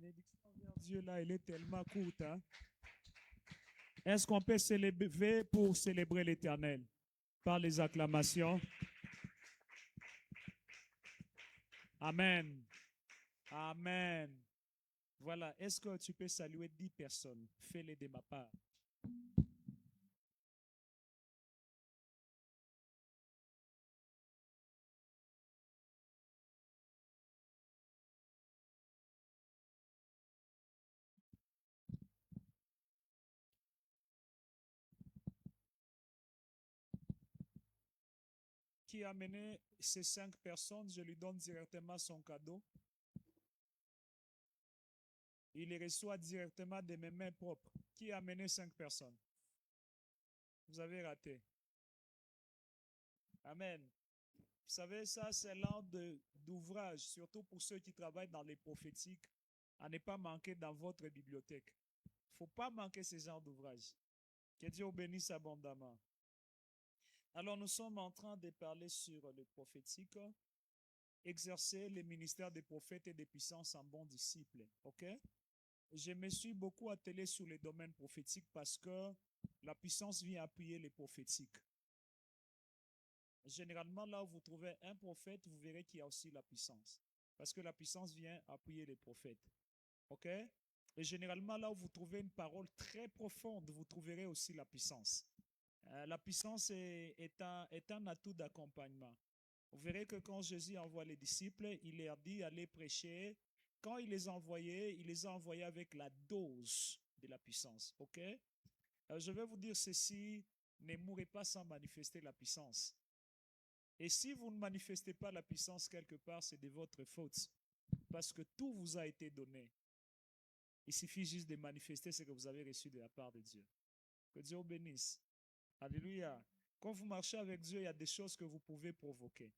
bénédiction vers Dieu, là, elle est tellement courte. Hein? Est-ce qu'on peut se lever pour célébrer l'Éternel par les acclamations? Amen. Amen. Voilà. Est-ce que tu peux saluer 10 personnes? Fais-les de ma part. Qui a amené ces 5 personnes? Je lui donne directement son cadeau. Il les reçoit directement de mes mains propres. Qui a amené 5 personnes? Vous avez raté. Amen. Vous savez, ça, c'est l'un d'ouvrage, surtout pour ceux qui travaillent dans les prophétiques, à ne pas manquer dans votre bibliothèque. Il ne faut pas manquer ce genre d'ouvrage. Que Dieu vous bénisse abondamment. Alors, nous sommes en train de parler sur le prophétique, exercer le ministère des prophètes et des puissances en bons disciples. OK? Je me suis beaucoup attelé sur les domaines prophétiques parce que la puissance vient appuyer les prophétiques. Généralement, là où vous trouvez un prophète, vous verrez qu'il y a aussi la puissance. Parce que la puissance vient appuyer les prophètes. OK? Et généralement, là où vous trouvez une parole très profonde, vous trouverez aussi la puissance. La puissance est un atout d'accompagnement. Vous verrez que quand Jésus envoie les disciples, il leur dit allez prêcher. Quand il les a envoyés avec la dose de la puissance. OK? Je vais vous dire ceci, ne mourrez pas sans manifester la puissance. Et si vous ne manifestez pas la puissance quelque part, c'est de votre faute. Parce que tout vous a été donné. Il suffit juste de manifester ce que vous avez reçu de la part de Dieu. Que Dieu vous bénisse. Alléluia. Quand vous marchez avec Dieu, il y a des choses que vous pouvez provoquer.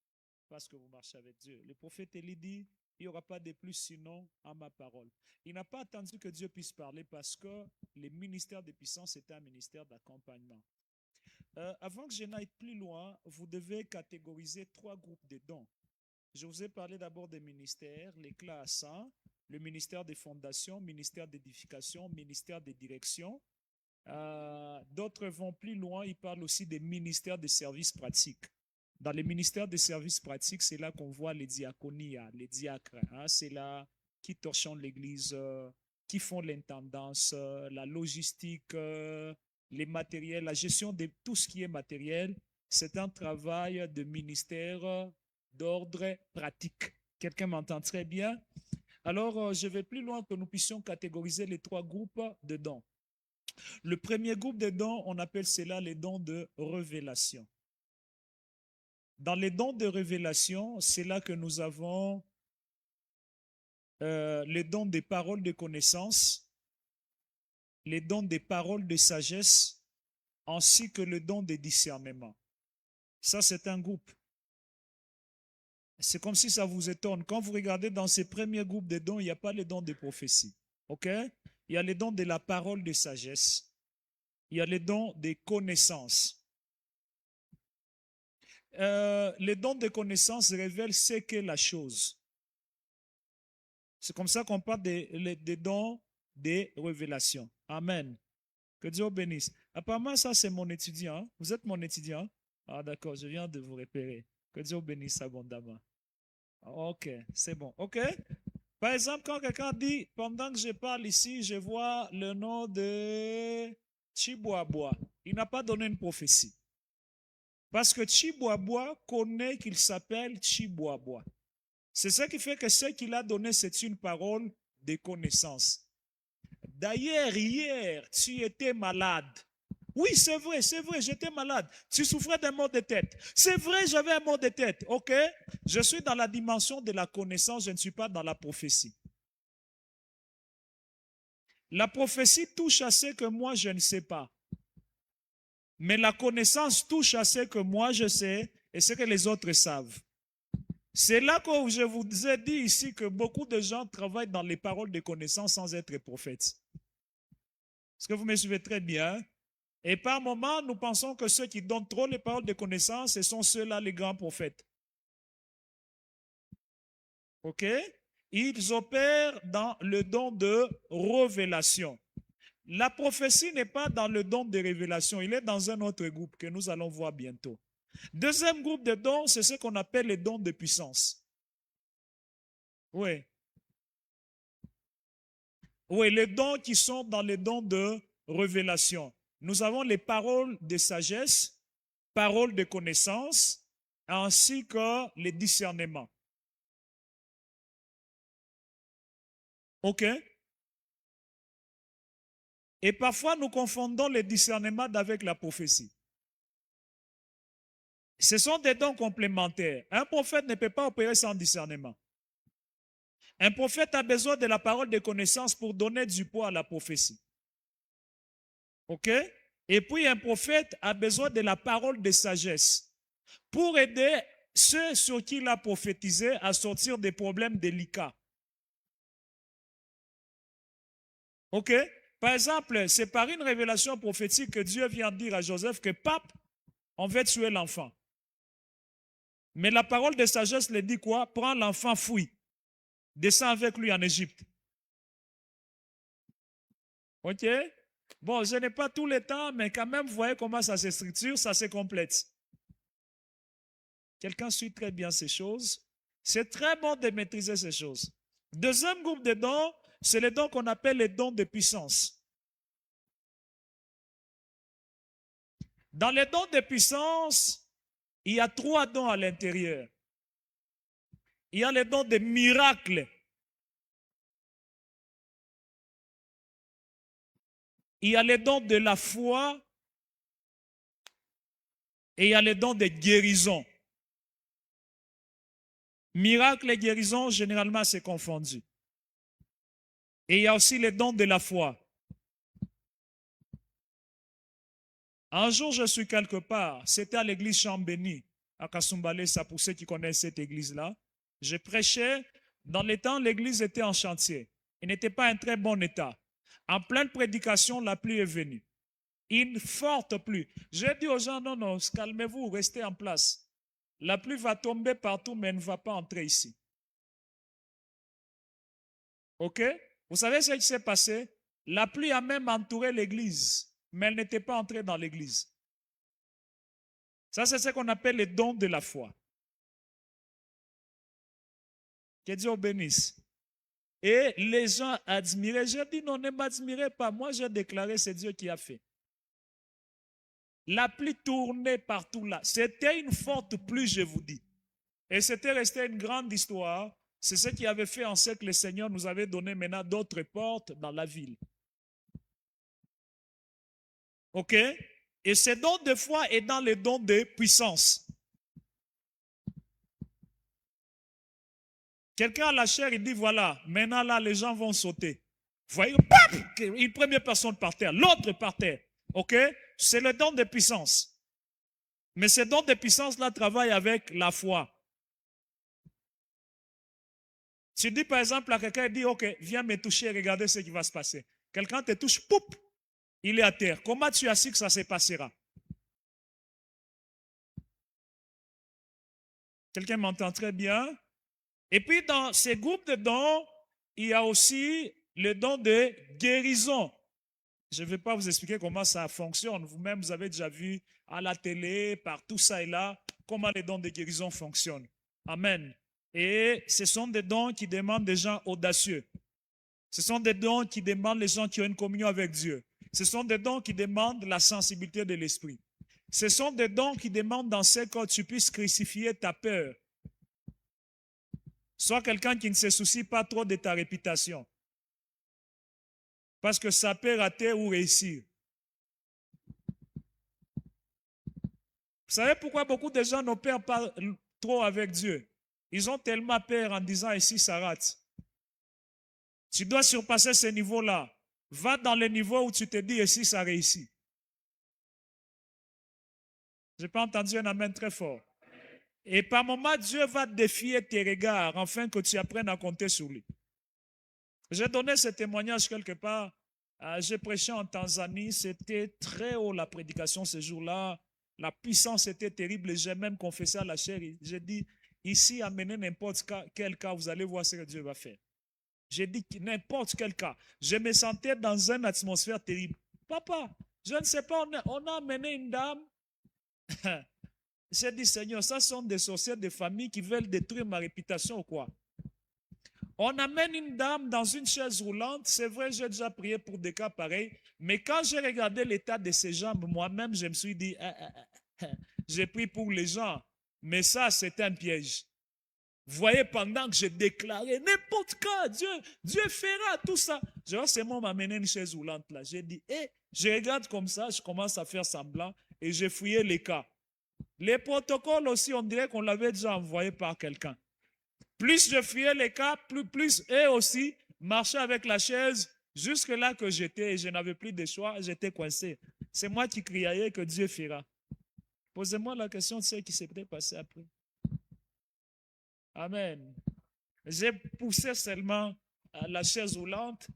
Parce que vous marchez avec Dieu. Le prophète Élie dit, il n'y aura pas de plus sinon à ma parole. Il n'a pas attendu que Dieu puisse parler parce que le ministère de puissance est un ministère d'accompagnement. Avant que je n'aille plus loin, vous devez catégoriser 3 groupes de dons. Je vous ai parlé d'abord des ministères, les classes, hein, le ministère des fondations, ministère d'édification, ministère de direction. D'autres vont plus loin, ils parlent aussi des ministères de services pratiques. Dans les ministères de services pratiques, c'est là qu'on voit les diaconies, les diacres. Hein, c'est là qui torchonnent l'église, qui font l'intendance, la logistique, les matériels, la gestion de tout ce qui est matériel. C'est un travail de ministère d'ordre pratique. Quelqu'un m'entend très bien? Alors, je vais plus loin que nous puissions catégoriser les 3 groupes de dons. Le premier groupe de dons, on appelle cela les dons de révélation. Dans les dons de révélation, c'est là que nous avons les dons des paroles de connaissance, les dons des paroles de sagesse, ainsi que le don de discernement. Ça, c'est un groupe. C'est comme si ça vous étonne. Quand vous regardez dans ces premiers groupes de dons, il n'y a pas les dons de prophétie. OK? Il y a les dons de la parole de sagesse. Il y a les dons des connaissances. Les dons de connaissances révèlent ce qu'est la chose. C'est comme ça qu'on parle des dons des révélations. Amen. Que Dieu vous bénisse. Apparemment, ça, c'est mon étudiant. Vous êtes mon étudiant? Ah, d'accord, je viens de vous repérer. Que Dieu vous bénisse abondamment. Ok, c'est bon. Ok? Par exemple, quand quelqu'un dit, pendant que je parle ici, je vois le nom de Chiboaboa. Il n'a pas donné une prophétie. Parce que Chiboaboa connaît qu'il s'appelle Chiboaboa. C'est ça qui fait que ce qu'il a donné, c'est une parole de connaissance. D'ailleurs, hier, tu étais malade. Oui, c'est vrai, j'étais malade. Tu souffrais d'un mal de tête. C'est vrai, j'avais un mal de tête. Ok? Je suis dans la dimension de la connaissance, je ne suis pas dans la prophétie. La prophétie touche à ce que moi, je ne sais pas. Mais la connaissance touche à ce que moi, je sais et ce que les autres savent. C'est là que je vous ai dit ici que beaucoup de gens travaillent dans les paroles de connaissance sans être prophètes. Est-ce que vous me suivez très bien? Et par moments, nous pensons que ceux qui donnent trop les paroles de connaissance, ce sont ceux-là les grands prophètes. OK? ils opèrent dans le don de révélation. La prophétie n'est pas dans le don de révélation, il est dans un autre groupe que nous allons voir bientôt. Deuxième groupe de dons, c'est ce qu'on appelle les dons de puissance. Oui. Oui, les dons qui sont dans les dons de révélation. Nous avons les paroles de sagesse, paroles de connaissance, ainsi que les discernements. OK? Et parfois, nous confondons les discernements avec la prophétie. Ce sont des dons complémentaires. Un prophète ne peut pas opérer sans discernement. Un prophète a besoin de la parole de connaissance pour donner du poids à la prophétie. OK? Et puis un prophète a besoin de la parole de sagesse pour aider ceux sur qui il a prophétisé à sortir des problèmes délicats. OK? Par exemple, c'est par une révélation prophétique que Dieu vient dire à Joseph que pape, on va tuer l'enfant. Mais la parole de sagesse lui dit quoi? Prends l'enfant, fuis. Descends avec lui en Égypte. OK? Bon, je n'ai pas tout le temps, mais quand même, vous voyez comment ça se structure, ça se complète. Quelqu'un suit très bien ces choses. C'est très bon de maîtriser ces choses. Deuxième groupe de dons, c'est les dons qu'on appelle les dons de puissance. Dans les dons de puissance, il y a 3 dons à l'intérieur. Il y a les dons de miracles. Il y a les dons de la foi et il y a les dons de guérison. Miracle et guérison, généralement, c'est confondu. Et il y a aussi les dons de la foi. Un jour, je suis quelque part, c'était à l'église Chambéni, à Kasumbalesa, pour ceux qui connaissent cette église-là. Je prêchais, dans les temps, l'église était en chantier. Il n'était pas en très bon état. En pleine prédication, la pluie est venue. Une forte pluie. J'ai dit aux gens, non, non, calmez-vous, restez en place. La pluie va tomber partout, mais elle ne va pas entrer ici. OK? Vous savez ce qui s'est passé? La pluie a même entouré l'église, mais elle n'était pas entrée dans l'église. Ça, c'est ce qu'on appelle les dons de la foi. Que Dieu bénisse. Et les gens admiraient. J'ai dit, non, ne m'admirez pas. Moi, j'ai déclaré, c'est Dieu qui a fait. La pluie tournait partout là. C'était une forte pluie, je vous dis. Et c'était resté une grande histoire. C'est ce qui avait fait en sorte que le Seigneur nous avait donné maintenant d'autres portes dans la ville. OK? Et ce don de foi est dans les dons de puissance. Quelqu'un a la chair, il dit voilà, maintenant là, les gens vont sauter. Vous voyez, paf, une première personne par terre, l'autre par terre. OK? C'est le don de puissance. Mais ce don de puissance-là travaille avec la foi. Tu dis par exemple à quelqu'un, il dit, OK, viens me toucher, regardez ce qui va se passer. Quelqu'un te touche, poup, il est à terre. Comment tu as su que ça se passera? Quelqu'un m'entend très bien? Et puis dans ces groupes de dons, il y a aussi le don de guérison. Je ne vais pas vous expliquer comment ça fonctionne. Vous-même, vous avez déjà vu à la télé, par tout ça et là, comment les dons de guérison fonctionnent. Amen. Et ce sont des dons qui demandent des gens audacieux. Ce sont des dons qui demandent les gens qui ont une communion avec Dieu. Ce sont des dons qui demandent la sensibilité de l'esprit. Ce sont des dons qui demandent dans ce cas que tu puisses crucifier ta peur. Sois quelqu'un qui ne se soucie pas trop de ta réputation. Parce que ça peut rater ou réussir. Vous savez pourquoi beaucoup de gens n'opèrent pas trop avec Dieu? Ils ont tellement peur en disant ici ça rate. Tu dois surpasser ce niveau-là. Va dans le niveau où tu te dis ici ça réussit. Je n'ai pas entendu un amen très fort. Et par moment, Dieu va défier tes regards afin que tu apprennes à compter sur lui. J'ai donné ce témoignage quelque part. J'ai prêché en Tanzanie. C'était très haut la prédication ce jour-là. La puissance était terrible. J'ai même confessé à la chair. J'ai dit, Ici, amenez n'importe quel cas, vous allez voir ce que Dieu va faire. J'ai dit n'importe quel cas. Je me sentais dans une atmosphère terrible. Papa, je ne sais pas, on a amené une dame. J'ai dit, Seigneur, ça sont des sorcières de famille qui veulent détruire ma réputation ou quoi? On amène une dame dans une chaise roulante. C'est vrai, j'ai déjà prié pour des cas pareils. Mais quand j'ai regardé l'état de ses jambes, moi-même, je me suis dit, j'ai prié pour les gens. Mais ça, c'est un piège. Vous voyez, pendant que je déclarais n'importe quoi, Dieu fera tout ça. C'est moi m'amener une chaise roulante là. J'ai dit, je regarde comme ça, je commence à faire semblant et j'ai fouillé les cas. Les protocoles aussi, on dirait qu'on l'avait déjà envoyé par quelqu'un. Plus je fouillais les cas, plus eux aussi marchaient avec la chaise jusque là que j'étais et je n'avais plus de choix, j'étais coincé. C'est moi qui criais que Dieu fera. Posez-moi la question de ce qui s'est passé après. Amen. J'ai poussé seulement la chaise roulante.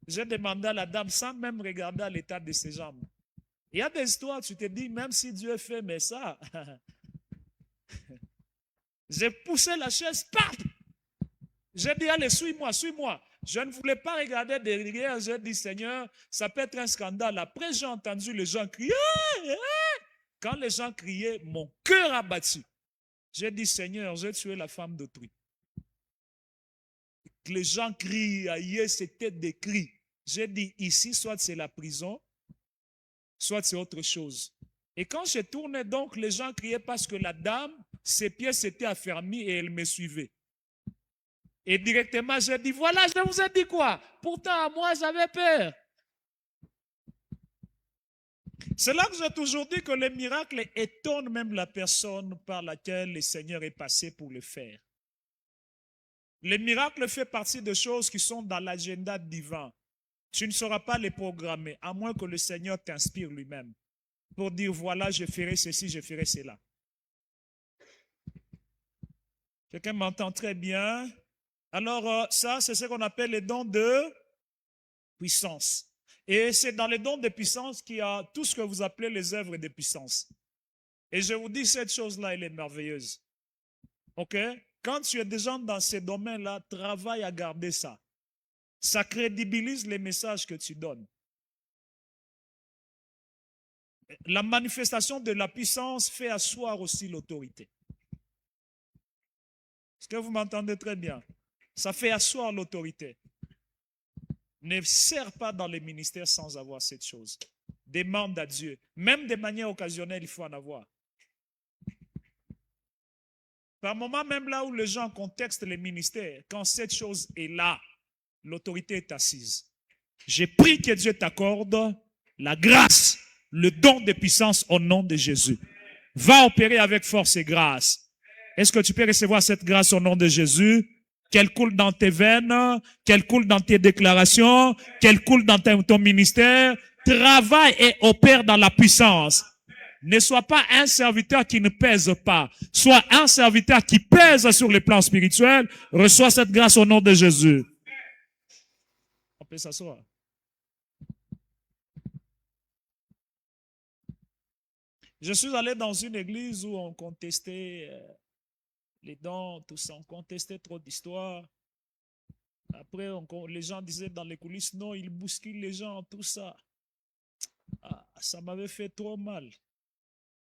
J'ai demandé à la dame sans même regarder à l'état de ses jambes. Il y a des histoires, tu te dis, même si Dieu fait, mais ça. J'ai poussé la chaise, paf! J'ai dit, allez, suis-moi, suis-moi. Je ne voulais pas regarder derrière. J'ai dit, Seigneur, ça peut être un scandale. Après, j'ai entendu les gens crier. Quand les gens criaient, mon cœur a battu. J'ai dit, Seigneur, j'ai tué la femme d'autrui. Les gens crient, aïe, c'était des cris. J'ai dit, ici, soit c'est la prison, soit c'est autre chose. Et quand je tournais donc, les gens criaient parce que la dame, ses pieds s'étaient affermis et elle me suivait. Et directement, j'ai dit, voilà, je vous ai dit quoi? Pourtant, moi, j'avais peur. C'est là que j'ai toujours dit que les miracles étonnent même la personne par laquelle le Seigneur est passé pour le faire. Les miracles font partie de choses qui sont dans l'agenda divin. Tu ne sauras pas les programmer, à moins que le Seigneur t'inspire lui-même pour dire, voilà, je ferai ceci, je ferai cela. Quelqu'un m'entend très bien? Alors, ça, c'est ce qu'on appelle les dons de puissance. Et c'est dans les dons de puissance qu'il y a tout ce que vous appelez les œuvres de puissance. Et je vous dis, cette chose-là, elle est merveilleuse. OK? Quand tu es déjà dans ces domaines-là, travaille à garder ça. Ça crédibilise les messages que tu donnes. La manifestation de la puissance fait asseoir aussi l'autorité. Est-ce que vous m'entendez très bien? Ça fait asseoir l'autorité. Ne sers pas dans les ministères sans avoir cette chose. Demande à Dieu. Même de manière occasionnelle, il faut en avoir. Par moment, même là où les gens contextent les ministères, quand cette chose est là, l'autorité est assise. Je prie que Dieu t'accorde la grâce, le don de puissance au nom de Jésus. Va opérer avec force et grâce. Est-ce que tu peux recevoir cette grâce au nom de Jésus? Qu'elle coule dans tes veines, qu'elle coule dans tes déclarations, qu'elle coule dans ton ministère. Travaille et opère dans la puissance. Ne sois pas un serviteur qui ne pèse pas. Sois un serviteur qui pèse sur le plan spirituel. Reçois cette grâce au nom de Jésus. On peut s'asseoir. Je suis allé dans une église où on contestait les dons, tout ça. On contestait trop d'histoires. Après, les gens disaient dans les coulisses, non, ils bousculent les gens, tout ça. Ah, ça m'avait fait trop mal.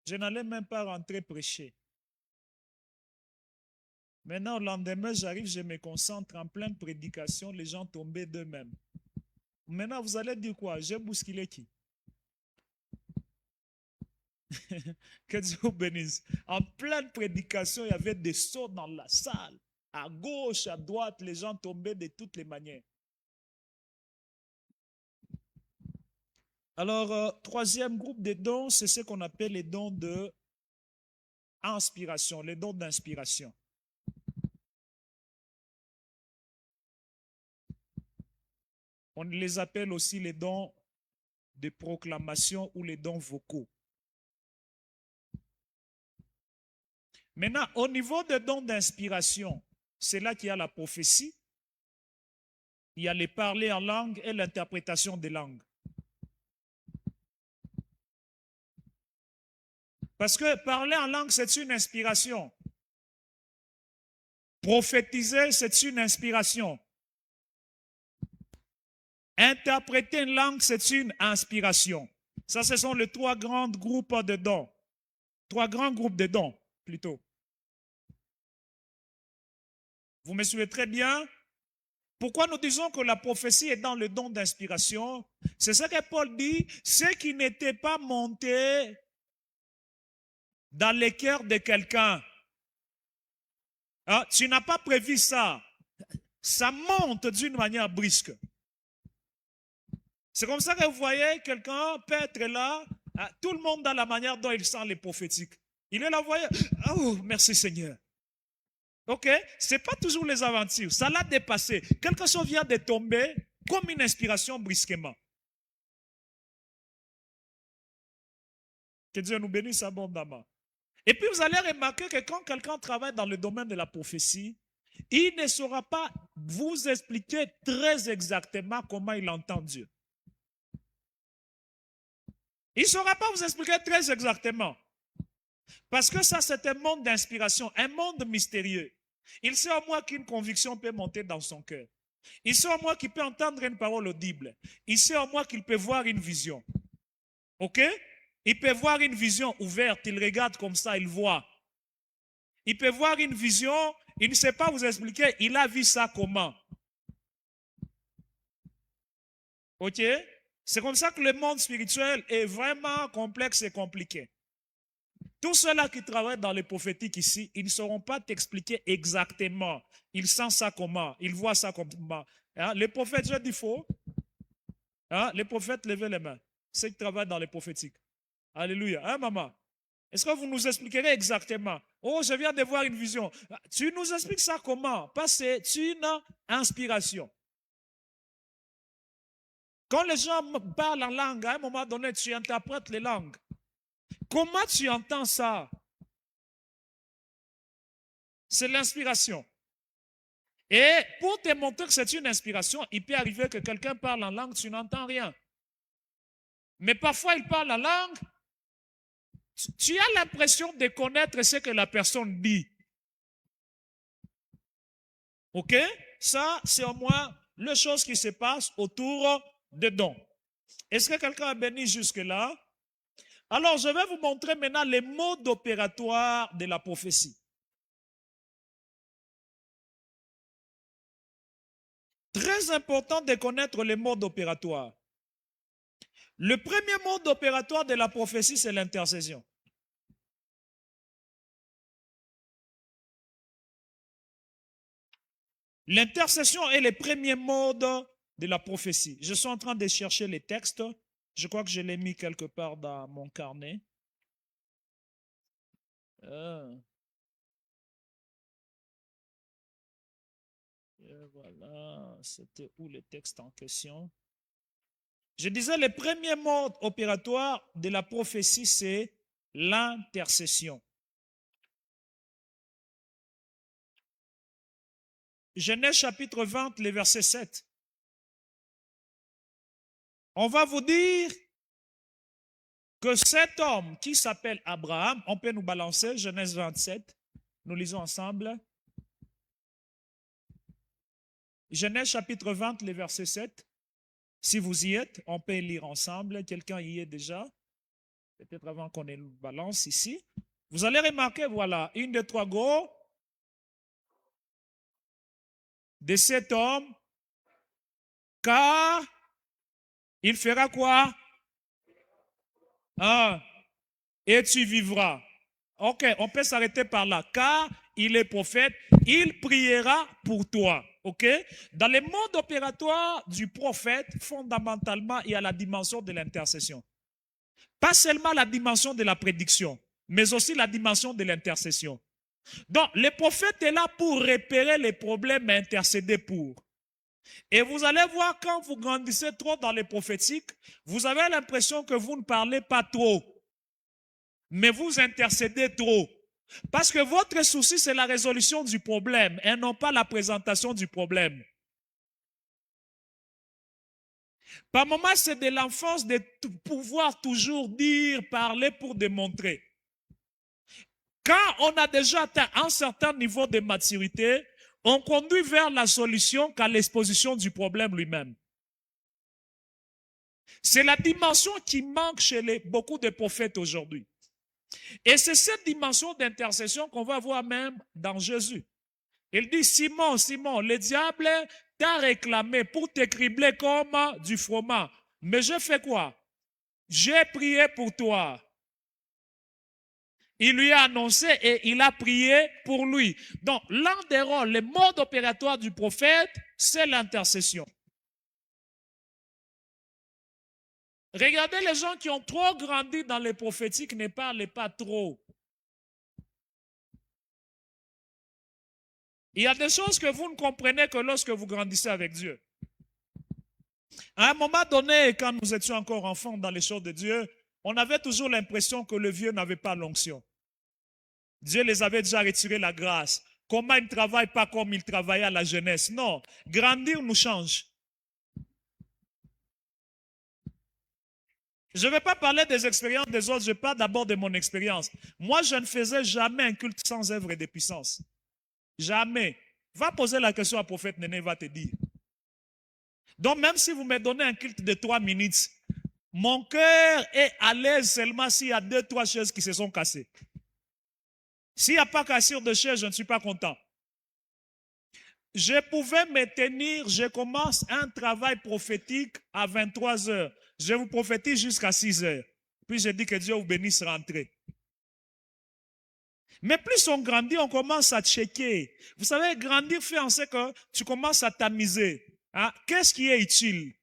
Je n'allais même pas rentrer prêcher. Maintenant, au lendemain, j'arrive, je me concentre en pleine prédication, les gens tombaient d'eux-mêmes. Maintenant, vous allez dire quoi? J'ai bousculé qui? Que Dieu vous bénisse. En pleine prédication, il y avait des sauts dans la salle. À gauche, à droite, les gens tombaient de toutes les manières. Alors, troisième groupe de dons, c'est ce qu'on appelle les dons de inspiration, les dons d'inspiration. On les appelle aussi les dons de proclamation ou les dons vocaux. Maintenant, au niveau des dons d'inspiration, c'est là qu'il y a la prophétie, il y a les parler en langue et l'interprétation des langues. Parce que parler en langue, c'est une inspiration. Prophétiser, c'est une inspiration. Interpréter une langue, c'est une inspiration. Ça, ce sont les trois grands groupes de dons. Trois grands groupes de dons, plutôt. Vous me suivez très bien? Pourquoi nous disons que la prophétie est dans le don d'inspiration? C'est ce que Paul dit, ce qui n'était pas monté dans le cœur de quelqu'un. Hein? Tu n'as pas prévu ça. Ça monte d'une manière brusque. C'est comme ça que vous voyez, quelqu'un peut être là, tout le monde a la manière dont il sent les prophétiques. Il est là, vous voyez, oh, merci Seigneur. Ok, c'est pas toujours les aventures, ça l'a dépassé. Quelque chose vient de tomber comme une inspiration brusquement. Que Dieu nous bénisse abondamment. Et puis vous allez remarquer que quand quelqu'un travaille dans le domaine de la prophétie, il ne saura pas vous expliquer très exactement comment il entend Dieu. Il ne saura pas vous expliquer très exactement. Parce que ça, c'est un monde d'inspiration, un monde mystérieux. Il sait au moins qu'une conviction peut monter dans son cœur. Il sait au moins qu'il peut entendre une parole audible. Il sait au moins qu'il peut voir une vision. Ok? Il peut voir une vision ouverte. Il regarde comme ça, il voit. Il peut voir une vision, il ne sait pas vous expliquer, il a vu ça comment. Ok? C'est comme ça que le monde spirituel est vraiment complexe et compliqué. Tous ceux-là qui travaillent dans les prophétiques ici, ils ne sauront pas t'expliquer exactement. Ils sentent ça comment, ils voient ça comment. Hein? Les prophètes, je dis faux. Hein? Les prophètes, levez les mains. Ceux qui travaillent dans les prophétiques. Alléluia. Hein, maman? Est-ce que vous nous expliquerez exactement? Oh, je viens de voir une vision. Tu nous expliques ça comment? Parce que c'est une inspiration. Quand les gens parlent en langue, à un moment donné, tu interprètes les langues. Comment tu entends ça? C'est l'inspiration. Et pour te montrer que c'est une inspiration, il peut arriver que quelqu'un parle en langue, tu n'entends rien. Mais parfois, il parle en langue, tu as l'impression de connaître ce que la personne dit. Ok? Ça, c'est au moins les choses qui se passent autour des dons. Est-ce que quelqu'un a béni jusque-là? Alors, je vais vous montrer maintenant les modes opératoires de la prophétie. Très important de connaître les modes opératoires. Le premier mode opératoire de la prophétie, c'est l'intercession. L'intercession est le premier mode de la prophétie. Je suis en train de chercher les textes. Je crois que je l'ai mis quelque part dans mon carnet. Voilà, c'était où le texte en question? Je disais, le premier mode opératoire de la prophétie, c'est l'intercession. Genèse chapitre 20, le verset 7. On va vous dire que cet homme qui s'appelle Abraham, on peut nous balancer, Genèse 27, nous lisons ensemble. Genèse chapitre 20, le verset 7. Si vous y êtes, on peut lire ensemble. Quelqu'un y est déjà? Peut-être avant qu'on ait une balance ici. Vous allez remarquer, voilà, une des trois go de cet homme, car il fera quoi? Et tu vivras. Ok, on peut s'arrêter par là. Car il est prophète, il priera pour toi. Ok? Dans le mode opératoire du prophète, fondamentalement, il y a la dimension de l'intercession. Pas seulement la dimension de la prédiction, mais aussi la dimension de l'intercession. Donc, le prophète est là pour repérer les problèmes et intercéder pour. Et vous allez voir, quand vous grandissez trop dans les prophétiques, vous avez l'impression que vous ne parlez pas trop, mais vous intercédez trop. Parce que votre souci, c'est la résolution du problème et non pas la présentation du problème. Par moments, c'est de l'enfance de pouvoir toujours dire, parler pour démontrer. Quand on a déjà atteint un certain niveau de maturité, on conduit vers la solution qu'à l'exposition du problème lui-même. C'est la dimension qui manque chez beaucoup de prophètes aujourd'hui. Et c'est cette dimension d'intercession qu'on va voir même dans Jésus. Il dit, Simon, Simon, le diable t'a réclamé pour te cribler comme du froment. Mais je fais quoi? J'ai prié pour toi. Il lui a annoncé et il a prié pour lui. Donc, l'un des rôles, le mode opératoire du prophète, c'est l'intercession. Regardez les gens qui ont trop grandi dans les prophétiques, ne parlent pas trop. Il y a des choses que vous ne comprenez que lorsque vous grandissez avec Dieu. À un moment donné, quand nous étions encore enfants dans les choses de Dieu, on avait toujours l'impression que le vieux n'avait pas l'onction. Dieu les avait déjà retiré la grâce. Comment ils ne travaillent pas comme ils travaillaient à la jeunesse? Non, grandir nous change. Je ne vais pas parler des expériences des autres, je parle d'abord de mon expérience. Moi, je ne faisais jamais un culte sans œuvre de puissance. Jamais. Va poser la question à prophète Néné, va te dire. Donc, même si vous me donnez un culte de 3 minutes, mon cœur est à l'aise seulement s'il y a 2-3 chaises qui se sont cassées. S'il n'y a pas cassure de chaises, je ne suis pas content. Je pouvais me tenir, je commence un travail prophétique à 23 heures. Je vous prophétise jusqu'à 6 heures. Puis je dis que Dieu vous bénisse, rentrez. Mais plus on grandit, on commence à checker. Vous savez, grandir fait en sorte que tu commences à t'amuser. Hein? Qu'est-ce qui est utile?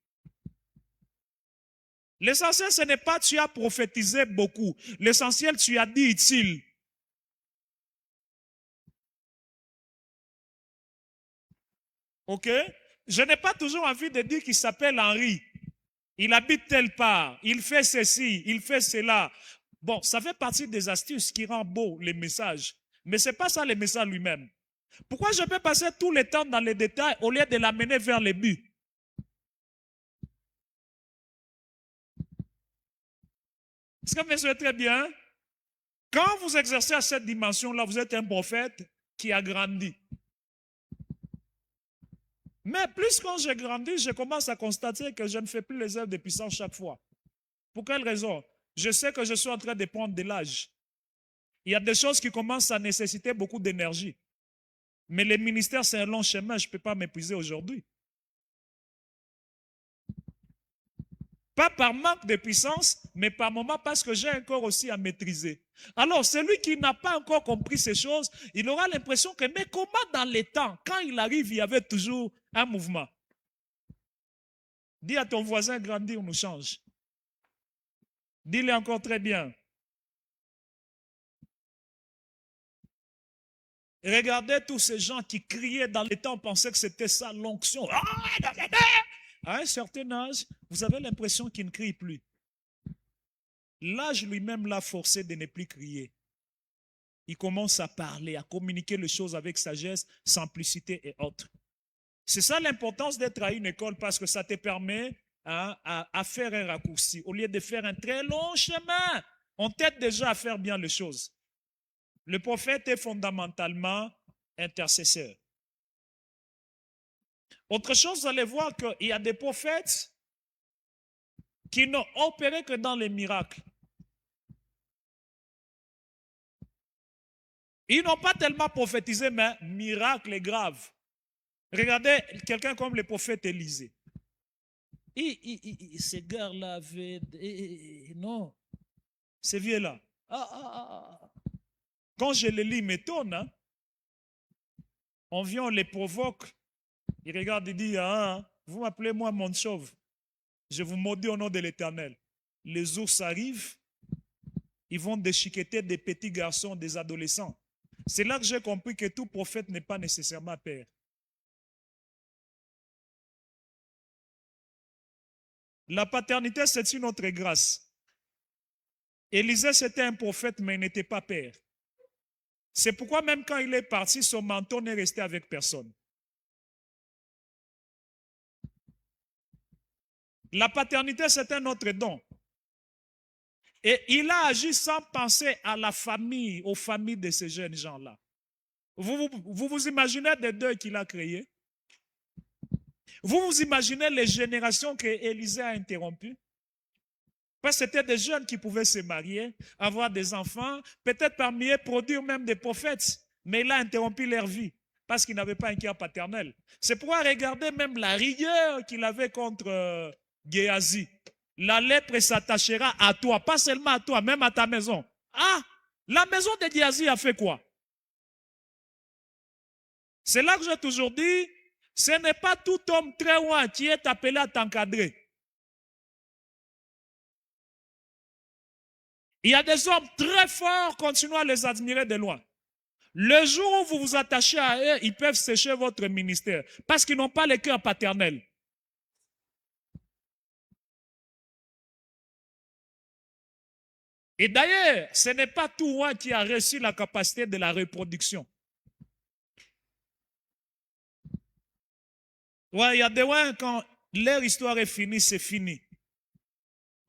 L'essentiel, ce n'est pas tu as prophétisé beaucoup. L'essentiel, tu as dit utile. Ok? Je n'ai pas toujours envie de dire qu'il s'appelle Henri. Il habite telle part. Il fait ceci. Il fait cela. Bon, ça fait partie des astuces qui rendent beau les messages. Mais ce n'est pas ça le message lui-même. Pourquoi je peux passer tout le temps dans les détails au lieu de l'amener vers le but? Est-ce que vous me suivez très bien? Quand vous exercez à cette dimension-là, vous êtes un prophète qui a grandi. Mais plus quand j'ai grandi, je commence à constater que je ne fais plus les œuvres de puissance chaque fois. Pour quelle raison? Je sais que je suis en train de prendre de l'âge. Il y a des choses qui commencent à nécessiter beaucoup d'énergie. Mais le ministère, c'est un long chemin, je ne peux pas m'épuiser aujourd'hui. Pas par manque de puissance, mais par moment parce que j'ai encore aussi à maîtriser. Alors, celui qui n'a pas encore compris ces choses, il aura l'impression que, mais comment dans les temps, quand il arrive, il y avait toujours un mouvement. Dis à ton voisin, grandir nous change. Dis-le encore très bien. Regardez tous ces gens qui criaient dans les temps, pensaient que c'était ça l'onction. À un certain âge, vous avez l'impression qu'ils ne crient plus. L'âge lui-même l'a forcé de ne plus crier. Il commence à parler, à communiquer les choses avec sagesse, simplicité et autres. C'est ça l'importance d'être à une école parce que ça te permet à faire un raccourci. Au lieu de faire un très long chemin, on t'aide déjà à faire bien les choses. Le prophète est fondamentalement intercesseur. Autre chose, vous allez voir qu'il y a des prophètes qui n'ont opéré que dans les miracles. Ils n'ont pas tellement prophétisé, mais miracle est grave. Regardez quelqu'un comme le prophète Élisée. Ce gars-là avait... non, ce vieux-là. Quand je le lis, il m'étonne. Hein? On vient, on les provoque. Il regarde et dit, vous m'appelez moi mon chauve. Je vous maudis au nom de l'Éternel. Les ours arrivent, ils vont déchiqueter des petits garçons, des adolescents. C'est là que j'ai compris que tout prophète n'est pas nécessairement père. La paternité, c'est une autre grâce. Élisée, c'était un prophète, mais il n'était pas père. C'est pourquoi même quand il est parti, son manteau n'est resté avec personne. La paternité, c'est un autre don. Et il a agi sans penser à la famille, aux familles de ces jeunes gens-là. Vous imaginez des deuils qu'il a créés? Vous imaginez les générations que Élisée a interrompues? Parce que c'était des jeunes qui pouvaient se marier, avoir des enfants, peut-être parmi eux produire même des prophètes. Mais il a interrompu leur vie parce qu'il n'avait pas un cœur paternel. C'est pourquoi regarder même la rigueur qu'il avait contre Géasi. La lèpre s'attachera à toi, pas seulement à toi, même à ta maison. Ah, la maison de Géasi a fait quoi? C'est là que j'ai toujours dit, ce n'est pas tout homme très loin qui est appelé à t'encadrer. Il y a des hommes très forts, continuez à les admirer de loin. Le jour où vous vous attachez à eux, ils peuvent sécher votre ministère parce qu'ils n'ont pas le cœur paternel. Et d'ailleurs, ce n'est pas tout roi qui a reçu la capacité de la reproduction. Ouais, il y a des rois, quand leur histoire est finie, c'est fini.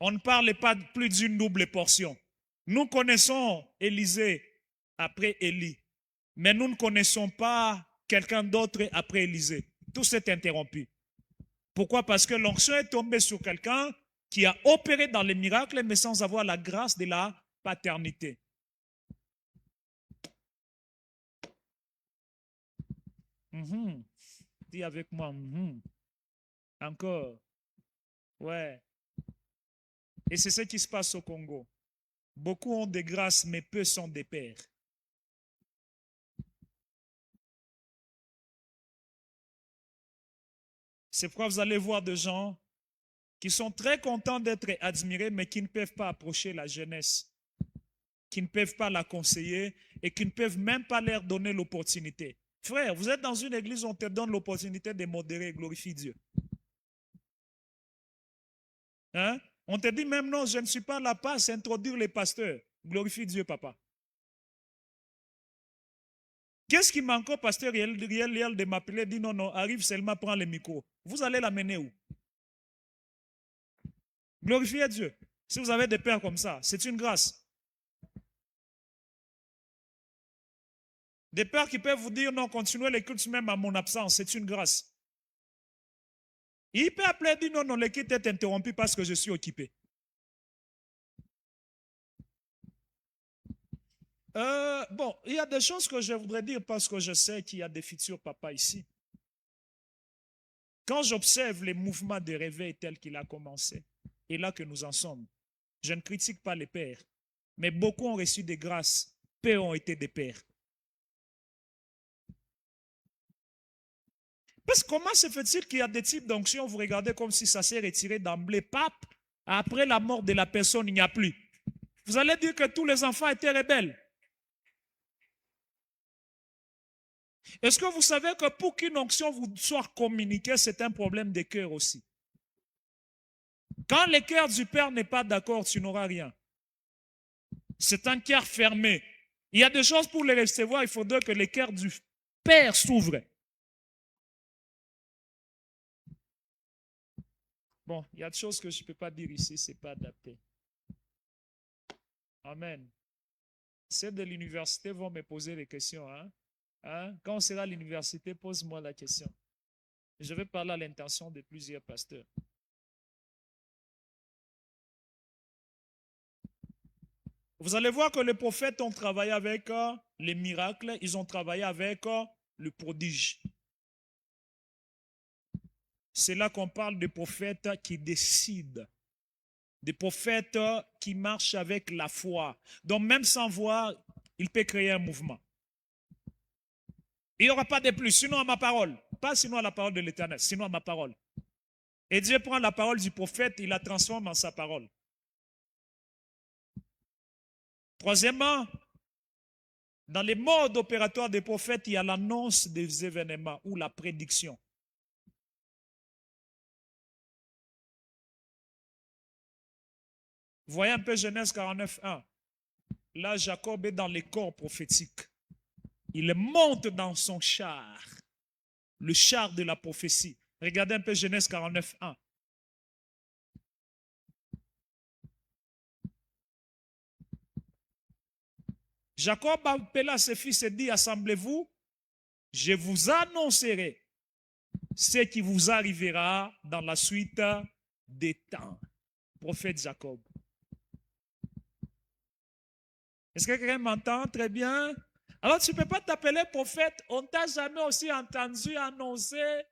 On ne parle pas plus d'une double portion. Nous connaissons Élisée après Élie, mais nous ne connaissons pas quelqu'un d'autre après Élisée. Tout s'est interrompu. Pourquoi? Parce que l'onction est tombée sur quelqu'un qui a opéré dans les miracles, mais sans avoir la grâce de la paternité. Dis avec moi. Encore. Ouais. Et c'est ce qui se passe au Congo. Beaucoup ont des grâces, mais peu sont des pères. C'est pourquoi vous allez voir des gens qui sont très contents d'être admirés, mais qui ne peuvent pas approcher la jeunesse, qui ne peuvent pas la conseiller et qui ne peuvent même pas leur donner l'opportunité. Frère, vous êtes dans une église où on te donne l'opportunité de modérer et glorifier Dieu. Hein? On te dit même non, je ne suis pas là pour introduire les pasteurs. Glorifie Dieu, papa. Qu'est-ce qui manque au pasteur Riel de m'appeler, dit non, non, arrive seulement, prends le micro. Vous allez l'amener où? Glorifiez Dieu. Si vous avez des pères comme ça, c'est une grâce. Des pères qui peuvent vous dire non, continuez les cultes même à mon absence, c'est une grâce. Il peut appeler et dire non, non, le culte est interrompu parce que je suis occupé. Bon, il y a des choses que je voudrais dire parce que je sais qu'il y a des futurs papas ici. Quand j'observe les mouvements de réveil tels qu'il a commencé, et là que nous en sommes, je ne critique pas les pères, mais beaucoup ont reçu des grâces, peu ont été des pères. Parce que comment se fait-il qu'il y a des types d'onctions, vous regardez comme si ça s'est retiré d'emblée, pape, après la mort de la personne, il n'y a plus. Vous allez dire que tous les enfants étaient rebelles. Est-ce que vous savez que pour qu'une onction vous soit communiquée, c'est un problème de cœur aussi? Quand le cœur du père n'est pas d'accord, tu n'auras rien. C'est un cœur fermé. Il y a des choses pour les recevoir, il faudrait que le cœur du père s'ouvre. Bon, il y a des choses que je ne peux pas dire ici, ce n'est pas adapté. Amen. Ceux de l'université vont me poser des questions. Quand on sera à l'université, pose-moi la question. Je vais parler à l'intention de plusieurs pasteurs. Vous allez voir que les prophètes ont travaillé avec les miracles, ils ont travaillé avec le prodige. C'est là qu'on parle des prophètes qui décident, des prophètes qui marchent avec la foi. Donc même sans voir, il peut créer un mouvement. Il n'y aura pas de plus, sinon à ma parole. Pas sinon à la parole de l'Éternel, sinon à ma parole. Et Dieu prend la parole du prophète, il la transforme en sa parole. Troisièmement, dans les modes opératoires des prophètes, il y a l'annonce des événements ou la prédiction. Voyez un peu Genèse 49:1. Là, Jacob est dans les corps prophétiques. Il monte dans son char, le char de la prophétie. Regardez un peu Genèse 49:1. Jacob appela ses fils et dit, assemblez-vous je vous annoncerai ce qui vous arrivera dans la suite des temps. Prophète Jacob. Est-ce que quelqu'un m'entend très bien? Alors tu ne peux pas t'appeler prophète, on ne t'a jamais aussi entendu annoncer,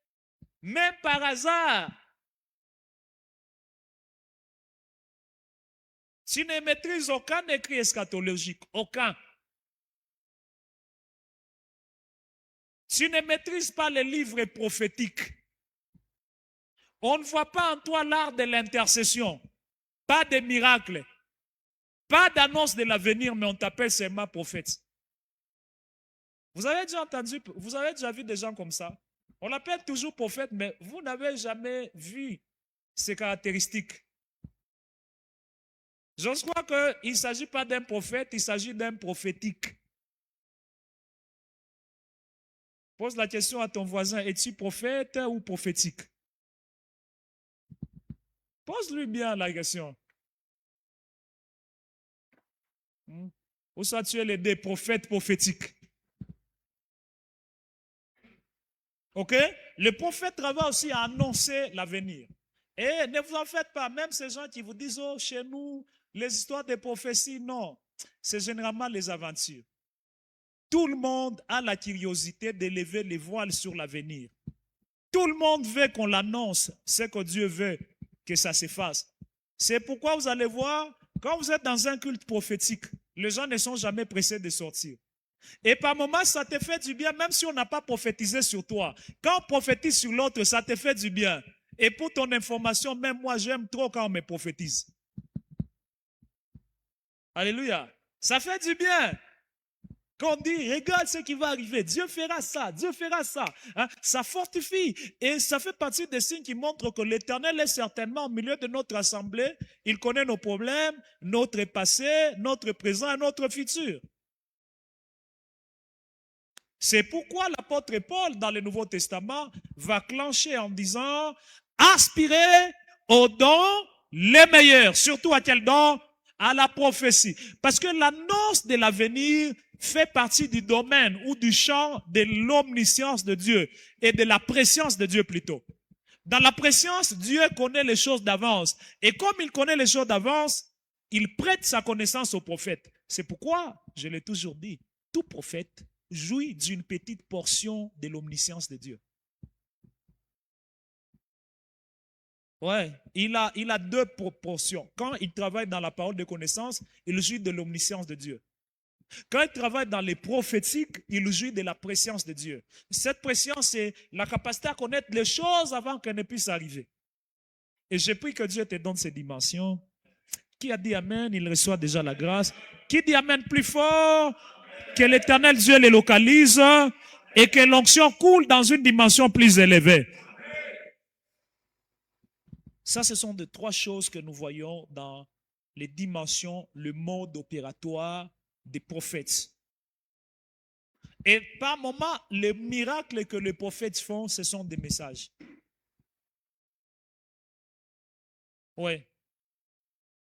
même par hasard. Tu ne maîtrises aucun écrit eschatologique, aucun. Tu ne maîtrises pas les livres prophétiques. On ne voit pas en toi l'art de l'intercession, pas de miracles, pas d'annonce de l'avenir, mais on t'appelle seulement prophète. Vous avez déjà entendu, vous avez déjà vu des gens comme ça? On l'appelle toujours prophète, mais vous n'avez jamais vu ses caractéristiques. Je crois qu'il ne s'agit pas d'un prophète, il s'agit d'un prophétique. Pose la question à ton voisin, es-tu prophète ou prophétique? Pose-lui bien la question. Ou soit tu es les deux prophètes prophétiques. Ok? Le prophète travaille aussi à annoncer l'avenir. Et ne vous en faites pas, même ces gens qui vous disent, oh, chez nous, les histoires de prophéties, non. C'est généralement les aventures. Tout le monde a la curiosité de lever les voiles sur l'avenir. Tout le monde veut qu'on l'annonce, ce que Dieu veut que ça se fasse. C'est pourquoi vous allez voir, quand vous êtes dans un culte prophétique, les gens ne sont jamais pressés de sortir. Et par moments, ça te fait du bien, même si on n'a pas prophétisé sur toi. Quand on prophétise sur l'autre, ça te fait du bien. Et pour ton information, même moi, j'aime trop quand on me prophétise. Alléluia. Ça fait du bien. Quand on dit, regarde ce qui va arriver, Dieu fera ça, Dieu fera ça. Hein? Ça fortifie. Et ça fait partie des signes qui montrent que l'Éternel est certainement au milieu de notre assemblée. Il connaît nos problèmes, notre passé, notre présent et notre futur. C'est pourquoi l'apôtre Paul, dans le Nouveau Testament, va clencher en disant, aspirez aux dons les meilleurs. Surtout à quel don? À la prophétie. Parce que l'annonce de l'avenir fait partie du domaine ou du champ de l'omniscience de Dieu et de la préscience de Dieu plutôt. Dans la préscience, Dieu connaît les choses d'avance. Et comme il connaît les choses d'avance, il prête sa connaissance au prophète. C'est pourquoi, je l'ai toujours dit, tout prophète jouit d'une petite portion de l'omniscience de Dieu. Ouais, il a deux proportions. Quand il travaille dans la parole de connaissance, il jouit de l'omniscience de Dieu. Quand il travaille dans les prophétiques, il jouit de la préscience de Dieu. Cette préscience, c'est la capacité à connaître les choses avant qu'elles ne puissent arriver. Et j'ai pris que Dieu te donne ces dimensions. Qui a dit Amen, il reçoit déjà la grâce. Qui dit Amen plus fort? Que l'Éternel Dieu les localise et que l'onction coule dans une dimension plus élevée. Ça, ce sont de trois choses que nous voyons dans les dimensions, le mode opératoire des prophètes. Et par moment, les miracles que les prophètes font, ce sont des messages. Oui.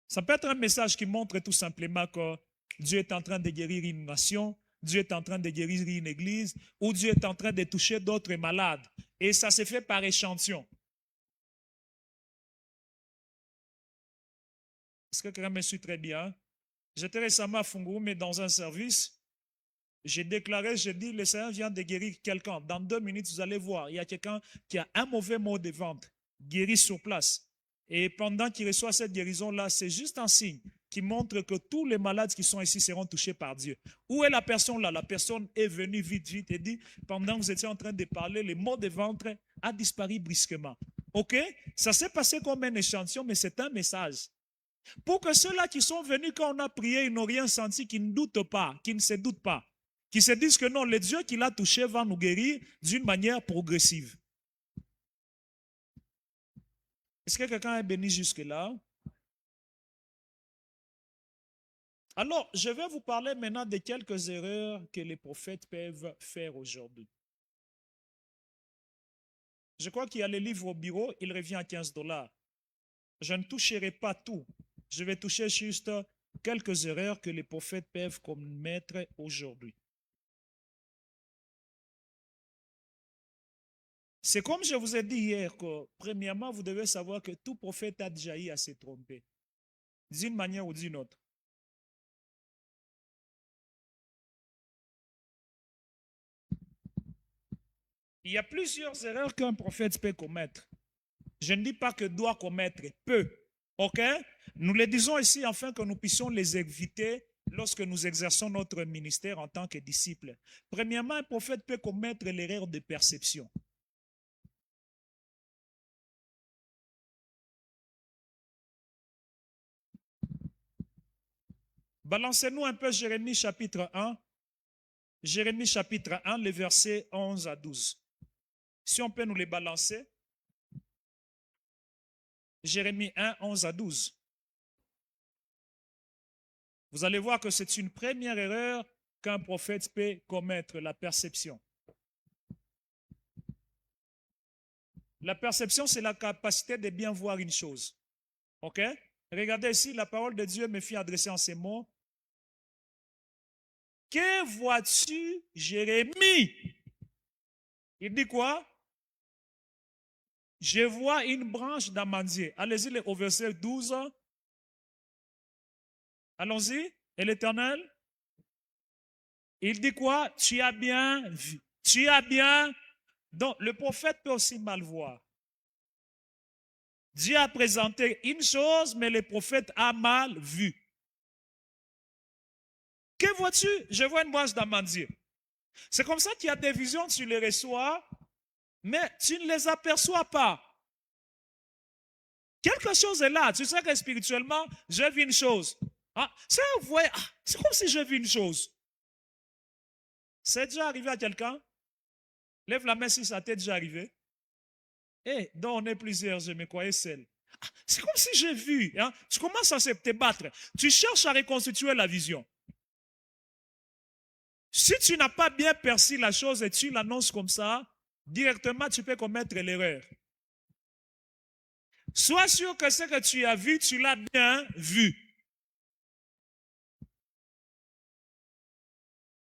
Ça peut être un message qui montre tout simplement que Dieu est en train de guérir une nation, Dieu est en train de guérir une église, ou Dieu est en train de toucher d'autres malades. Et ça se fait par échantillon. Est-ce que quelqu'un me suit très bien? J'étais récemment à Funguru, mais dans un service, j'ai déclaré, j'ai dit, le Seigneur vient de guérir quelqu'un. Dans 2 minutes, vous allez voir, il y a quelqu'un qui a un mauvais mot de ventre, guéri sur place. Et pendant qu'il reçoit cette guérison-là, c'est juste un signe qui montre que tous les malades qui sont ici seront touchés par Dieu. Où est la personne là? La personne est venue vite, vite et dit, pendant que vous étiez en train de parler, le mot de ventre a disparu brusquement. Ok? Ça s'est passé comme un échantillon, mais c'est un message. Pour que ceux-là qui sont venus quand on a prié, ils n'ont rien senti, qui ne doutent pas, qui ne se doutent pas, qui se disent que non, le Dieu qui l'a touché va nous guérir d'une manière progressive. Est-ce que quelqu'un est béni jusque-là? Alors, je vais vous parler maintenant de quelques erreurs que les prophètes peuvent faire aujourd'hui. Je crois qu'il y a le livre au bureau, il revient à 15 $. Je ne toucherai pas tout. Je vais toucher juste quelques erreurs que les prophètes peuvent commettre aujourd'hui. C'est comme je vous ai dit hier que, premièrement, vous devez savoir que tout prophète a déjà eu à se tromper, d'une manière ou d'une autre. Il y a plusieurs erreurs qu'un prophète peut commettre. Je ne dis pas que doit commettre, peut. OK? Nous le disons ici afin que nous puissions les éviter lorsque nous exerçons notre ministère en tant que disciples. Premièrement, un prophète peut commettre l'erreur de perception. Balancez-nous un peu Jérémie chapitre 1. Jérémie chapitre 1, les versets 11 à 12. Si on peut nous les balancer. Jérémie 1, 11 à 12. Vous allez voir que c'est une première erreur qu'un prophète peut commettre, la perception. La perception, c'est la capacité de bien voir une chose. OK? Regardez ici, la parole de Dieu me fit adresser en ces mots. Que vois-tu, Jérémie? Il dit quoi? Je vois une branche d'amandier. Allez-y au verset 12. Allons-y. Et l'Éternel? Il dit quoi? Tu as bien vu. Tu as bien. Donc, le prophète peut aussi mal voir. Dieu a présenté une chose, mais le prophète a mal vu. Que vois-tu? Je vois une branche d'amandier. C'est comme ça qu'il y a des visions, tu les reçois, mais tu ne les aperçois pas. Quelque chose est là. Tu sais que spirituellement, j'ai vu une chose. Ah, c'est comme si j'ai vu une chose. C'est déjà arrivé à quelqu'un? Lève la main si ça t'est déjà arrivé. Eh, donc on est plusieurs, je me croyais seul. Ah, c'est comme si j'ai vu. Hein? Tu commences à te battre. Tu cherches à reconstituer la vision. Si tu n'as pas bien perçu la chose et tu l'annonces comme ça, directement tu peux commettre l'erreur. Sois sûr que ce que tu as vu, tu l'as bien vu.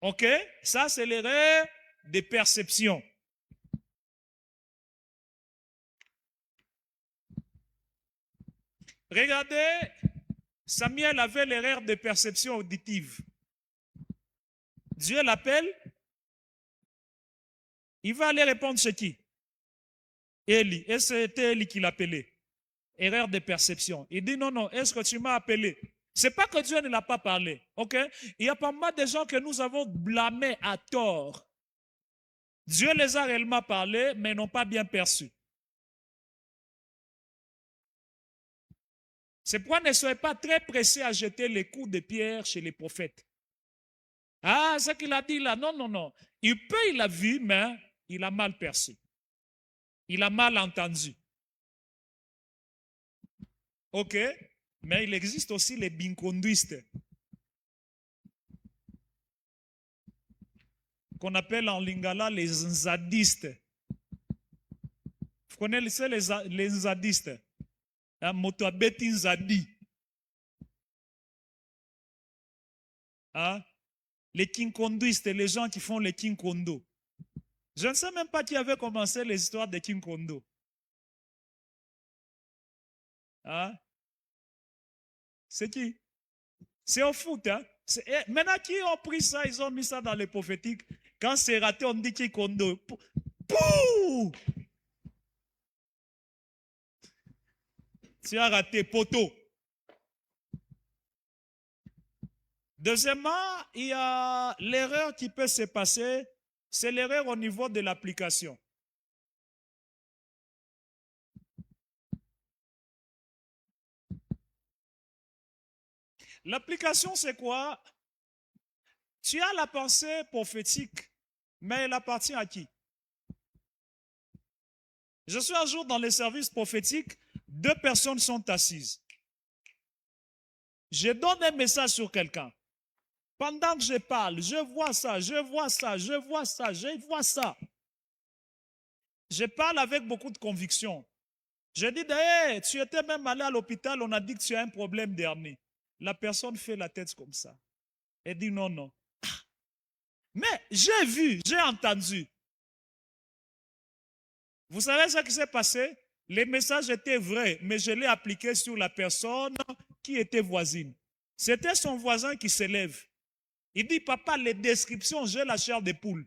OK? Ça, c'est l'erreur de perception. Regardez, Samuel avait l'erreur de perception auditive. Dieu l'appelle. Il va aller répondre chez qui? Élie. Et c'était Élie qui l'appelait. Erreur de perception. Il dit non, non, est-ce que tu m'as appelé? C'est pas que Dieu ne l'a pas parlé. OK? Il y a pas mal de gens que nous avons blâmés à tort. Dieu les a réellement parlé, mais n'ont pas bien perçu. C'est pourquoi ne soyez pas très pressés à jeter les coups de pierre chez les prophètes. Ah, ce qu'il a dit là, non, non, non. Il a vu, mais il a mal perçu. Il a mal entendu. OK? Mais il existe aussi les binconduistes, qu'on appelle en lingala les zadistes. Vous connaissez les zadistes? Motoabeti Zadi. Hein? Les kinkondoistes, les gens qui font les kinkondo. Je ne sais même pas qui avait commencé les histoires des kinkondo. Hein? C'est qui? C'est au foot. Hein? Maintenant, qui ont pris ça, ils ont mis ça dans les prophétiques. Quand c'est raté, on dit kinkondo. Pouh! Tu as raté, poteau. Deuxièmement, il y a l'erreur qui peut se passer, c'est l'erreur au niveau de l'application. L'application, c'est quoi? Tu as la pensée prophétique, mais elle appartient à qui? Je suis un jour dans les services prophétiques, 2 personnes sont assises. Je donne un message sur quelqu'un. Pendant que je parle, je vois ça, je vois ça, je vois ça, je vois ça. Je parle avec beaucoup de conviction. Je dis, hey, tu étais même allé à l'hôpital, on a dit que tu as un problème d'hernie. La personne fait la tête comme ça. Elle dit non, non. Mais j'ai vu, j'ai entendu. Vous savez ce qui s'est passé? Les messages étaient vrais, mais je l'ai appliqué sur la personne qui était voisine. C'était son voisin qui s'élève. Il dit, papa, les descriptions, j'ai la chair de poule.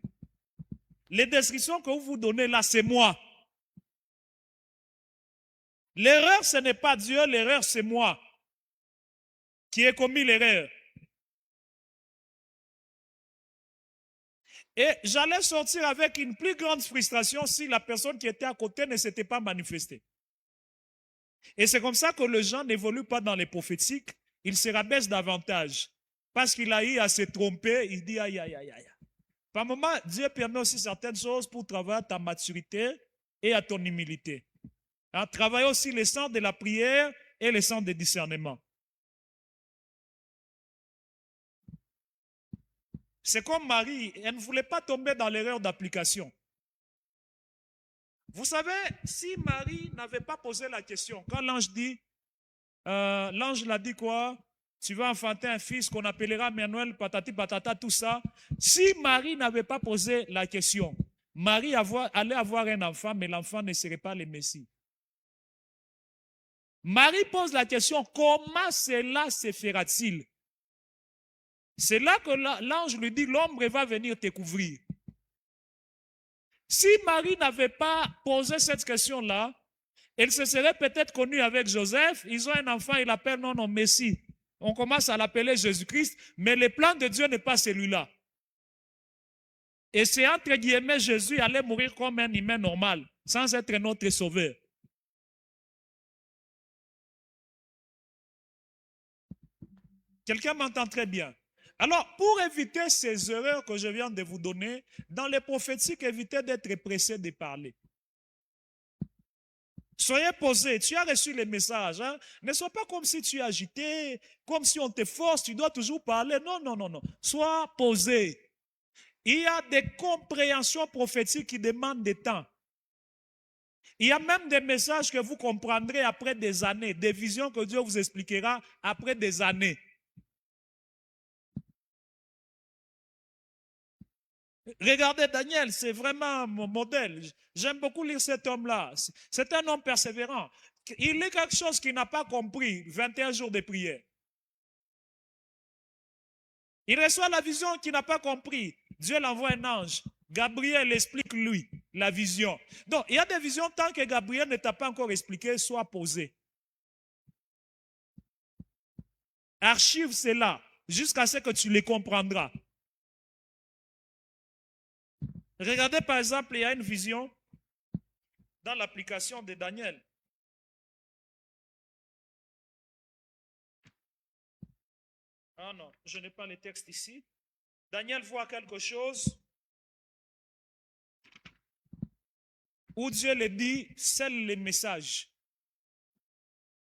Les descriptions que vous donnez là, c'est moi. L'erreur, ce n'est pas Dieu, l'erreur, c'est moi qui ai commis l'erreur. Et j'allais sortir avec une plus grande frustration si la personne qui était à côté ne s'était pas manifestée. Et c'est comme ça que le gens n'évolue pas dans les prophétiques, il se rabaisse davantage. Parce qu'il a eu à se tromper, il dit aïe, aïe, aïe, aïe. Par moment, Dieu permet aussi certaines choses pour travailler à ta maturité et à ton humilité. Travailler aussi les sens de la prière et les sens de discernement. C'est comme Marie, elle ne voulait pas tomber dans l'erreur d'application. Vous savez, si Marie n'avait pas posé la question, quand l'ange dit, l'ange l'a dit quoi? Tu vas enfanter un fils qu'on appellera Emmanuel, patati patata, tout ça. Si Marie n'avait pas posé la question, Marie allait avoir un enfant, mais l'enfant ne serait pas le Messie. Marie pose la question, comment cela se fera-t-il? C'est là que l'ange lui dit, l'ombre va venir te couvrir. Si Marie n'avait pas posé cette question-là, elle se serait peut-être connue avec Joseph. Ils ont un enfant, il l'appelle non, Messie. On commence à l'appeler Jésus-Christ, mais le plan de Dieu n'est pas celui-là. Et c'est entre guillemets, Jésus allait mourir comme un humain normal, sans être notre sauveur. Quelqu'un m'entend très bien. Alors, pour éviter ces erreurs que je viens de vous donner, dans les prophétiques, évitez d'être pressé de parler. Soyez posé, tu as reçu les messages. Hein? Ne sois pas comme si tu es agité, comme si on te force, tu dois toujours parler. Non, non, non, non. Sois posé. Il y a des compréhensions prophétiques qui demandent du temps. Il y a même des messages que vous comprendrez après des années, des visions que Dieu vous expliquera après des années. Regardez Daniel, c'est vraiment mon modèle. J'aime beaucoup lire cet homme-là. C'est un homme persévérant. Il lit quelque chose qu'il n'a pas compris, 21 jours de prière. Il reçoit la vision qu'il n'a pas compris. Dieu l'envoie un ange. Gabriel explique lui la vision. Donc, il y a des visions, tant que Gabriel ne t'a pas encore expliqué, soit posé. Archive cela jusqu'à ce que tu les comprendras. Regardez par exemple, il y a une vision dans l'application de Daniel. Ah non, je n'ai pas le texte ici. Daniel voit quelque chose où Dieu le dit, scelle les messages.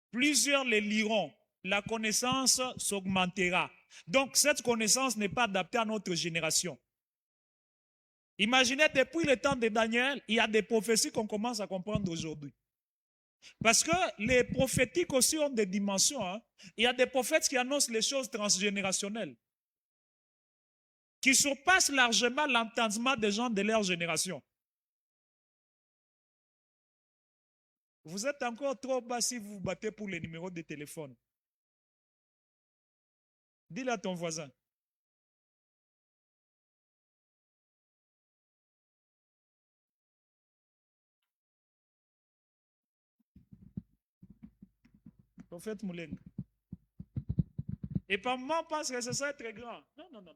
Plusieurs les liront. La connaissance s'augmentera. Donc, cette connaissance n'est pas adaptée à notre génération. Imaginez, depuis le temps de Daniel, il y a des prophéties qu'on commence à comprendre aujourd'hui. Parce que les prophétiques aussi ont des dimensions. Hein. Il y a des prophètes qui annoncent les choses transgénérationnelles, qui surpassent largement l'entendement des gens de leur génération. Vous êtes encore trop bas si vous vous battez pour les numéros de téléphone. Dis-le à ton voisin. Prophète Moulin. Et par moment, on pense que c'est ça très grand. Non, non, non.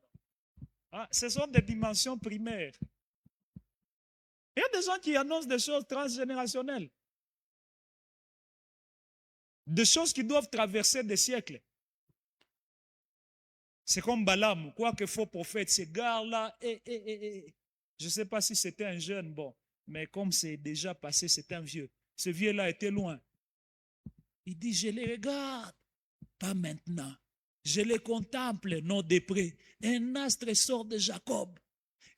Ah, ce sont des dimensions primaires. Il y a des gens qui annoncent des choses transgénérationnelles. Des choses qui doivent traverser des siècles. C'est comme Balaam, quoique faux prophète, ces gars-là, je ne sais pas si c'était un jeune, bon, mais comme c'est déjà passé, c'est un vieux. Ce vieux-là était loin. Il dit, je les regarde, pas maintenant. Je les contemple, non de près. Un astre sort de Jacob.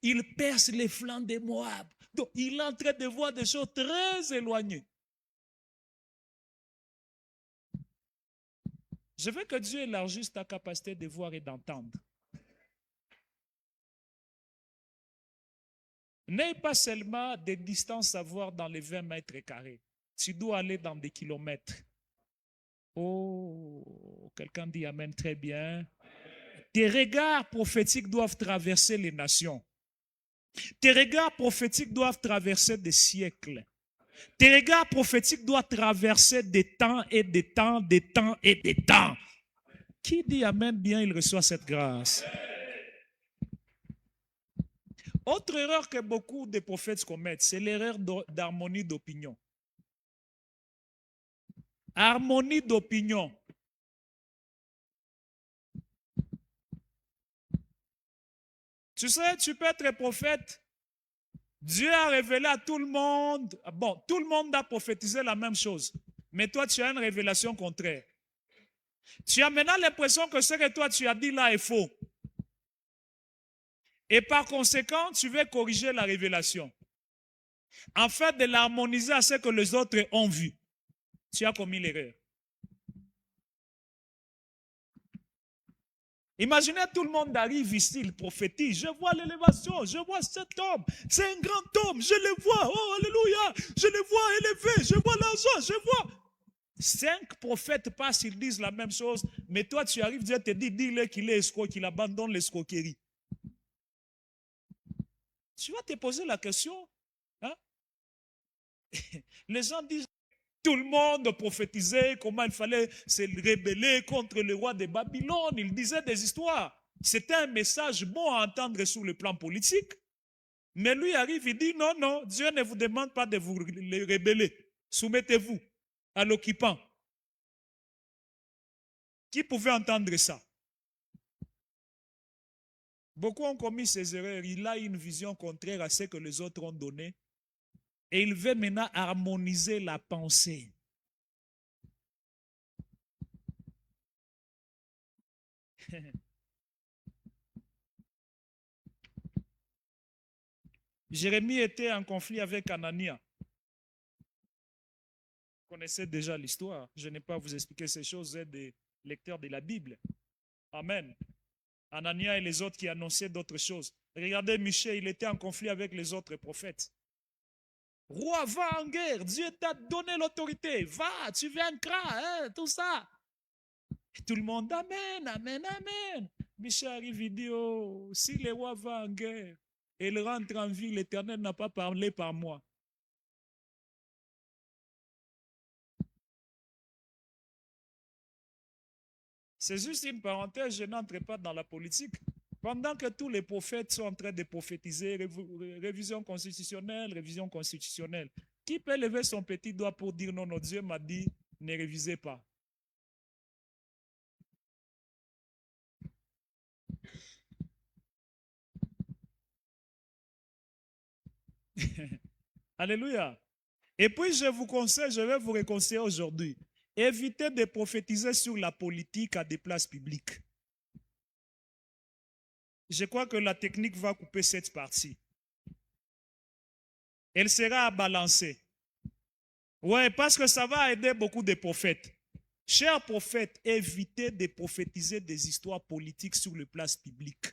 Il perce les flancs de Moab. Donc, il est en train de voir des choses très éloignées. Je veux que Dieu élargisse ta capacité de voir et d'entendre. N'aie pas seulement des distances à voir dans les 20 mètres carrés. Tu dois aller dans des kilomètres. Oh, quelqu'un dit Amen, très bien. Tes regards prophétiques doivent traverser les nations. Tes regards prophétiques doivent traverser des siècles. Tes regards prophétiques doivent traverser des temps et des temps, des temps et des temps. Qui dit Amen bien, il reçoit cette grâce. Autre erreur que beaucoup de prophètes commettent, c'est l'erreur d'harmonie d'opinion. Harmonie d'opinion. Tu sais, tu peux être prophète. Dieu a révélé à tout le monde. Bon, tout le monde a prophétisé la même chose. Mais toi, tu as une révélation contraire. Tu as maintenant l'impression que ce que toi, tu as dit là est faux. Et par conséquent, tu veux corriger la révélation. En fait, de l'harmoniser à ce que les autres ont vu. Tu as commis l'erreur. Imaginez tout le monde arrive ici, il prophétise. Je vois l'élévation, je vois cet homme. C'est un grand homme, je le vois. Oh, alléluia. Je le vois élevé, je vois l'argent, je vois. 5 prophètes passent, ils disent la même chose. Mais toi, tu arrives, Dieu te dit, dis-le qu'il est escroc, qu'il abandonne l'escroquerie. Tu vas te poser la question. Hein? Les gens disent, tout le monde prophétisait comment il fallait se rebeller contre le roi de Babylone. Il disait des histoires. C'était un message bon à entendre sur le plan politique. Mais lui arrive, il dit non, non, Dieu ne vous demande pas de vous rebeller. Soumettez-vous à l'occupant. Qui pouvait entendre ça? Beaucoup ont commis ces erreurs. Il a une vision contraire à ce que les autres ont donné. Et il veut maintenant harmoniser la pensée. Jérémie était en conflit avec Anania. Vous connaissez déjà l'histoire. Je n'ai pas à vous expliquer ces choses. Vous êtes des lecteurs de la Bible. Amen. Anania et les autres qui annonçaient d'autres choses. Regardez Michée, il était en conflit avec les autres prophètes. Roi, va en guerre. Dieu t'a donné l'autorité. Va, tu vaincras, hein, tout ça. Et tout le monde, amen, amen, amen. Michée arrive, il dit, oh, si le roi va en guerre et il rentre en vie, l'Éternel n'a pas parlé par moi. C'est juste une parenthèse, je n'entre pas dans la politique. Pendant que tous les prophètes sont en train de prophétiser, révision constitutionnelle, qui peut lever son petit doigt pour dire non, non, Dieu m'a dit, ne révisez pas. Alléluia. Et puis je vous conseille, je vais vous reconseiller aujourd'hui, évitez de prophétiser sur la politique à des places publiques. Je crois que la technique va couper cette partie. Elle sera à balancer. Ouais, parce que ça va aider beaucoup de prophètes. Chers prophètes, évitez de prophétiser des histoires politiques sur les places publiques.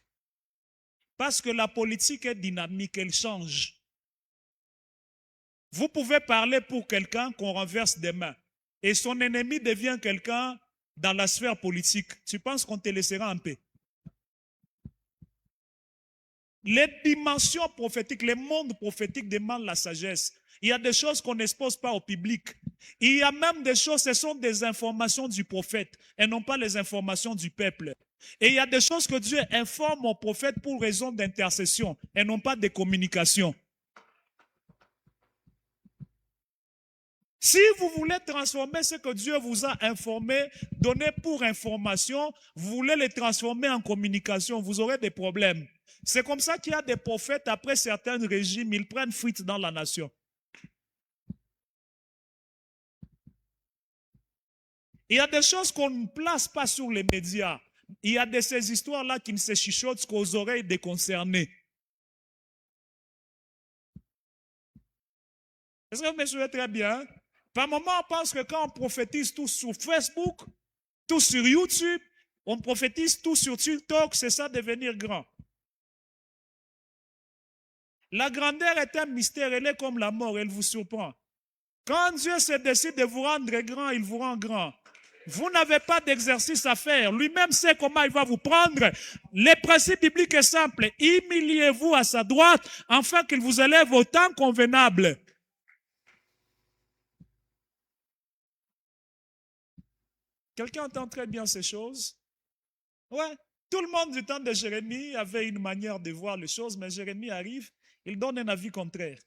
Parce que la politique est dynamique, elle change. Vous pouvez parler pour quelqu'un qu'on renverse des mains. Et son ennemi devient quelqu'un dans la sphère politique. Tu penses qu'on te laissera en paix? Les dimensions prophétiques, le monde prophétique demande la sagesse. Il y a des choses qu'on n'expose pas au public. Il y a même des choses, ce sont des informations du prophète et non pas les informations du peuple. Et il y a des choses que Dieu informe au prophète pour raison d'intercession et non pas de communication. Si vous voulez transformer ce que Dieu vous a informé, donné pour information, vous voulez les transformer en communication, vous aurez des problèmes. C'est comme ça qu'il y a des prophètes, après certains régimes, ils prennent fuite dans la nation. Il y a des choses qu'on ne place pas sur les médias. Il y a de ces histoires-là qui ne se chuchotent qu'aux oreilles des concernés. Est-ce que vous me suivez très bien? Par moment, on pense que quand on prophétise tout sur Facebook, tout sur YouTube, on prophétise tout sur TikTok, c'est ça devenir grand. La grandeur est un mystère, elle est comme la mort, elle vous surprend. Quand Dieu se décide de vous rendre grand, il vous rend grand. Vous n'avez pas d'exercice à faire. Lui-même sait comment il va vous prendre. Le principe biblique est simple. Humiliez-vous à sa droite afin qu'il vous élève au temps convenable. Quelqu'un entend très bien ces choses? Ouais. Tout le monde du temps de Jérémie avait une manière de voir les choses, mais Jérémie arrive, il donne un avis contraire.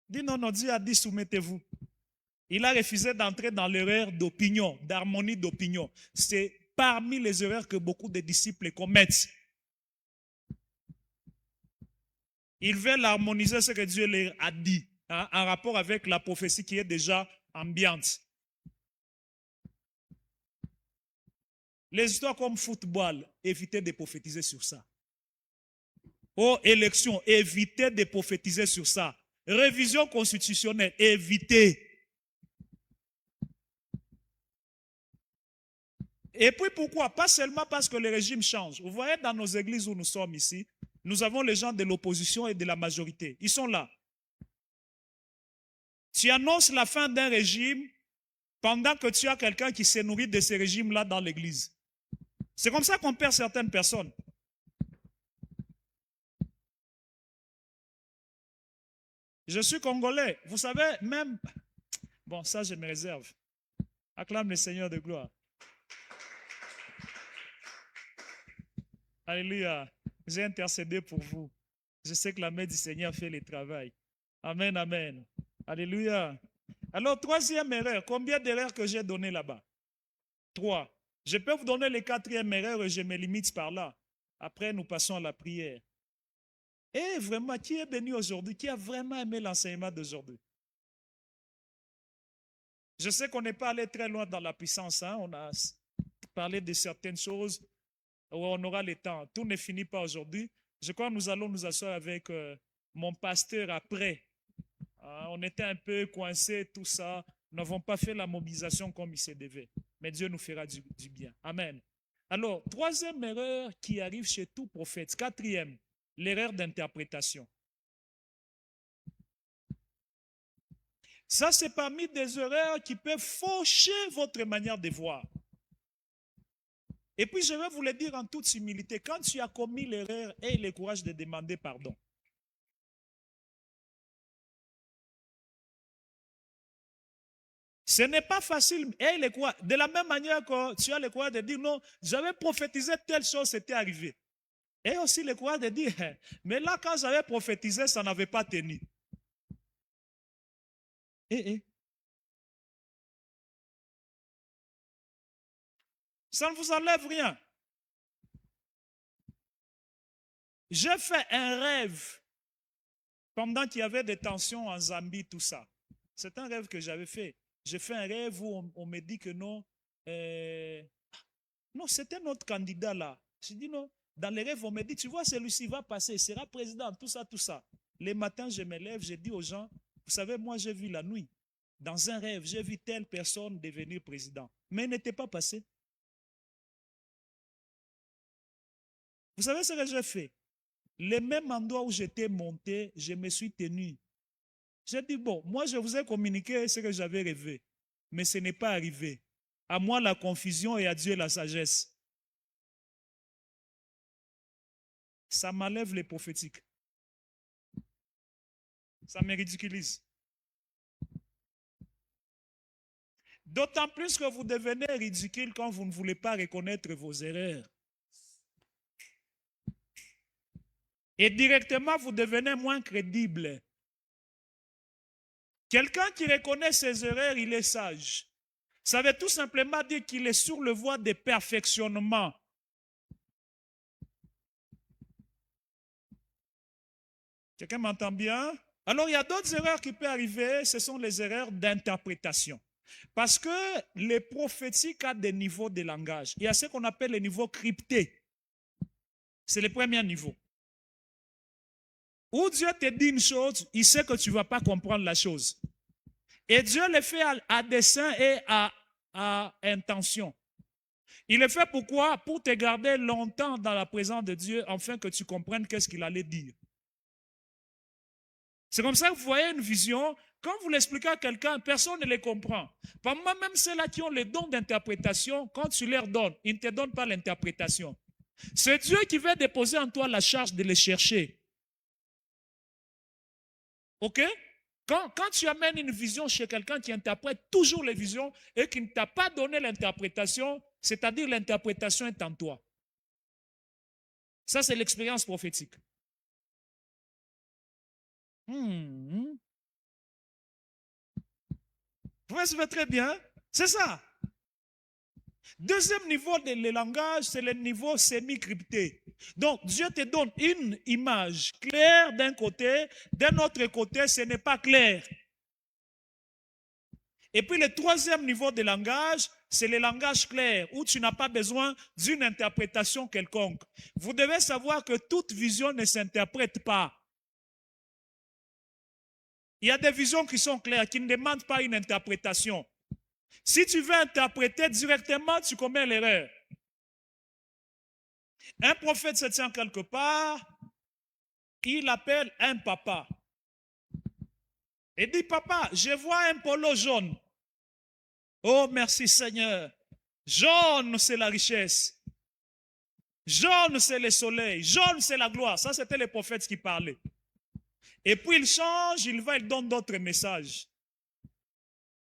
Il dit non, non, Dieu a dit soumettez-vous. Il a refusé d'entrer dans l'erreur d'opinion, d'harmonie d'opinion. C'est parmi les erreurs que beaucoup de disciples commettent. Ils veulent harmoniser ce que Dieu leur a dit, hein, en rapport avec la prophétie qui est déjà ambiante. Les histoires comme football, évitez de prophétiser sur ça. Oh, élection, évitez de prophétiser sur ça. Révision constitutionnelle, évitez. Et puis pourquoi? Pas seulement parce que le régime change. Vous voyez dans nos églises où nous sommes ici, nous avons les gens de l'opposition et de la majorité. Ils sont là. Tu annonces la fin d'un régime pendant que tu as quelqu'un qui se nourrit de ce régime-là dans l'église. C'est comme ça qu'on perd certaines personnes. Je suis congolais. Vous savez, même... Bon, ça, je me réserve. Acclame le Seigneur de gloire. Alléluia. J'ai intercédé pour vous. Je sais que la main du Seigneur fait le travail. Amen, amen. Alléluia. Alors, troisième erreur. Combien d'erreurs que j'ai données là-bas? 3. Je peux vous donner les quatrième erreur et je me limite par là. Après, nous passons à la prière. Et vraiment, qui est béni aujourd'hui? Qui a vraiment aimé l'enseignement d'aujourd'hui? Je sais qu'on n'est pas allé très loin dans la puissance. Hein? On a parlé de certaines choses où on aura le temps. Tout ne finit pas aujourd'hui. Je crois que nous allons nous asseoir avec mon pasteur après. On était un peu coincés, tout ça. Nous n'avons pas fait la mobilisation comme il se devait. Mais Dieu nous fera du bien. Amen. Alors, troisième erreur qui arrive chez tout prophète. Quatrième, l'erreur d'interprétation. Ça, c'est parmi des erreurs qui peuvent faucher votre manière de voir. Et puis, je vais vous le dire en toute humilité, quand tu as commis l'erreur, aie le courage de demander pardon. Ce n'est pas facile. De la même manière que tu as le courage de dire non, j'avais prophétisé telle chose, c'était arrivé. Et aussi le courage de dire, mais là, quand j'avais prophétisé, ça n'avait pas tenu. Ça ne vous enlève rien. J'ai fait un rêve pendant qu'il y avait des tensions en Zambie, tout ça. C'est un rêve que j'avais fait. J'ai fait un rêve où on me dit que non. Non, c'était notre candidat là. J'ai dit non. Dans les rêves, on me dit, tu vois, celui-ci va passer, il sera président, tout ça, tout ça. Les matins, je me lève, je dis aux gens, vous savez, moi, j'ai vu la nuit. Dans un rêve, j'ai vu telle personne devenir président. Mais il n'était pas passé. Vous savez ce que j'ai fait? Le même endroit où j'étais monté, je me suis tenu. J'ai dit, bon, moi je vous ai communiqué ce que j'avais rêvé, mais ce n'est pas arrivé. À moi la confusion et à Dieu la sagesse. Ça m'enlève les prophétiques. Ça me ridiculise. D'autant plus que vous devenez ridicule quand vous ne voulez pas reconnaître vos erreurs. Et directement, vous devenez moins crédible. Quelqu'un qui reconnaît ses erreurs, il est sage. Ça veut tout simplement dire qu'il est sur le voie de perfectionnement. Quelqu'un m'entend bien? Alors, il y a d'autres erreurs qui peuvent arriver, ce sont les erreurs d'interprétation. Parce que les prophétiques ont des niveaux de langage. Il y a ce qu'on appelle les niveaux cryptés. C'est le premier niveau. Où Dieu te dit une chose, il sait que tu ne vas pas comprendre la chose. Et Dieu le fait à dessein et à intention. Il le fait pourquoi? Pour te garder longtemps dans la présence de Dieu, afin que tu comprennes qu'est-ce qu'il allait dire. C'est comme ça que vous voyez une vision. Quand vous l'expliquez à quelqu'un, personne ne les comprend. Par moi, même ceux-là qui ont le don d'interprétation, quand tu leur donnes, ils ne te donnent pas l'interprétation. C'est Dieu qui va déposer en toi la charge de les chercher. OK? Quand tu amènes une vision chez quelqu'un qui interprète toujours les visions et qui ne t'a pas donné l'interprétation, c'est-à-dire l'interprétation est en toi. Ça, c'est l'expérience prophétique. Vous suivez très bien. C'est ça. Deuxième niveau de langage, c'est le niveau semi-crypté. Donc, Dieu te donne une image claire d'un côté, d'un autre côté, ce n'est pas clair. Et puis, le troisième niveau de langage, c'est le langage clair, où tu n'as pas besoin d'une interprétation quelconque. Vous devez savoir que toute vision ne s'interprète pas. Il y a des visions qui sont claires, qui ne demandent pas une interprétation. Si tu veux interpréter directement, tu commets l'erreur. Un prophète se tient quelque part, il appelle un papa. Et dit, papa, je vois un polo jaune. Oh, merci Seigneur. Jaune, c'est la richesse. Jaune, c'est le soleil. Jaune, c'est la gloire. Ça, c'était les prophètes qui parlaient. Et puis, il change, il donne d'autres messages.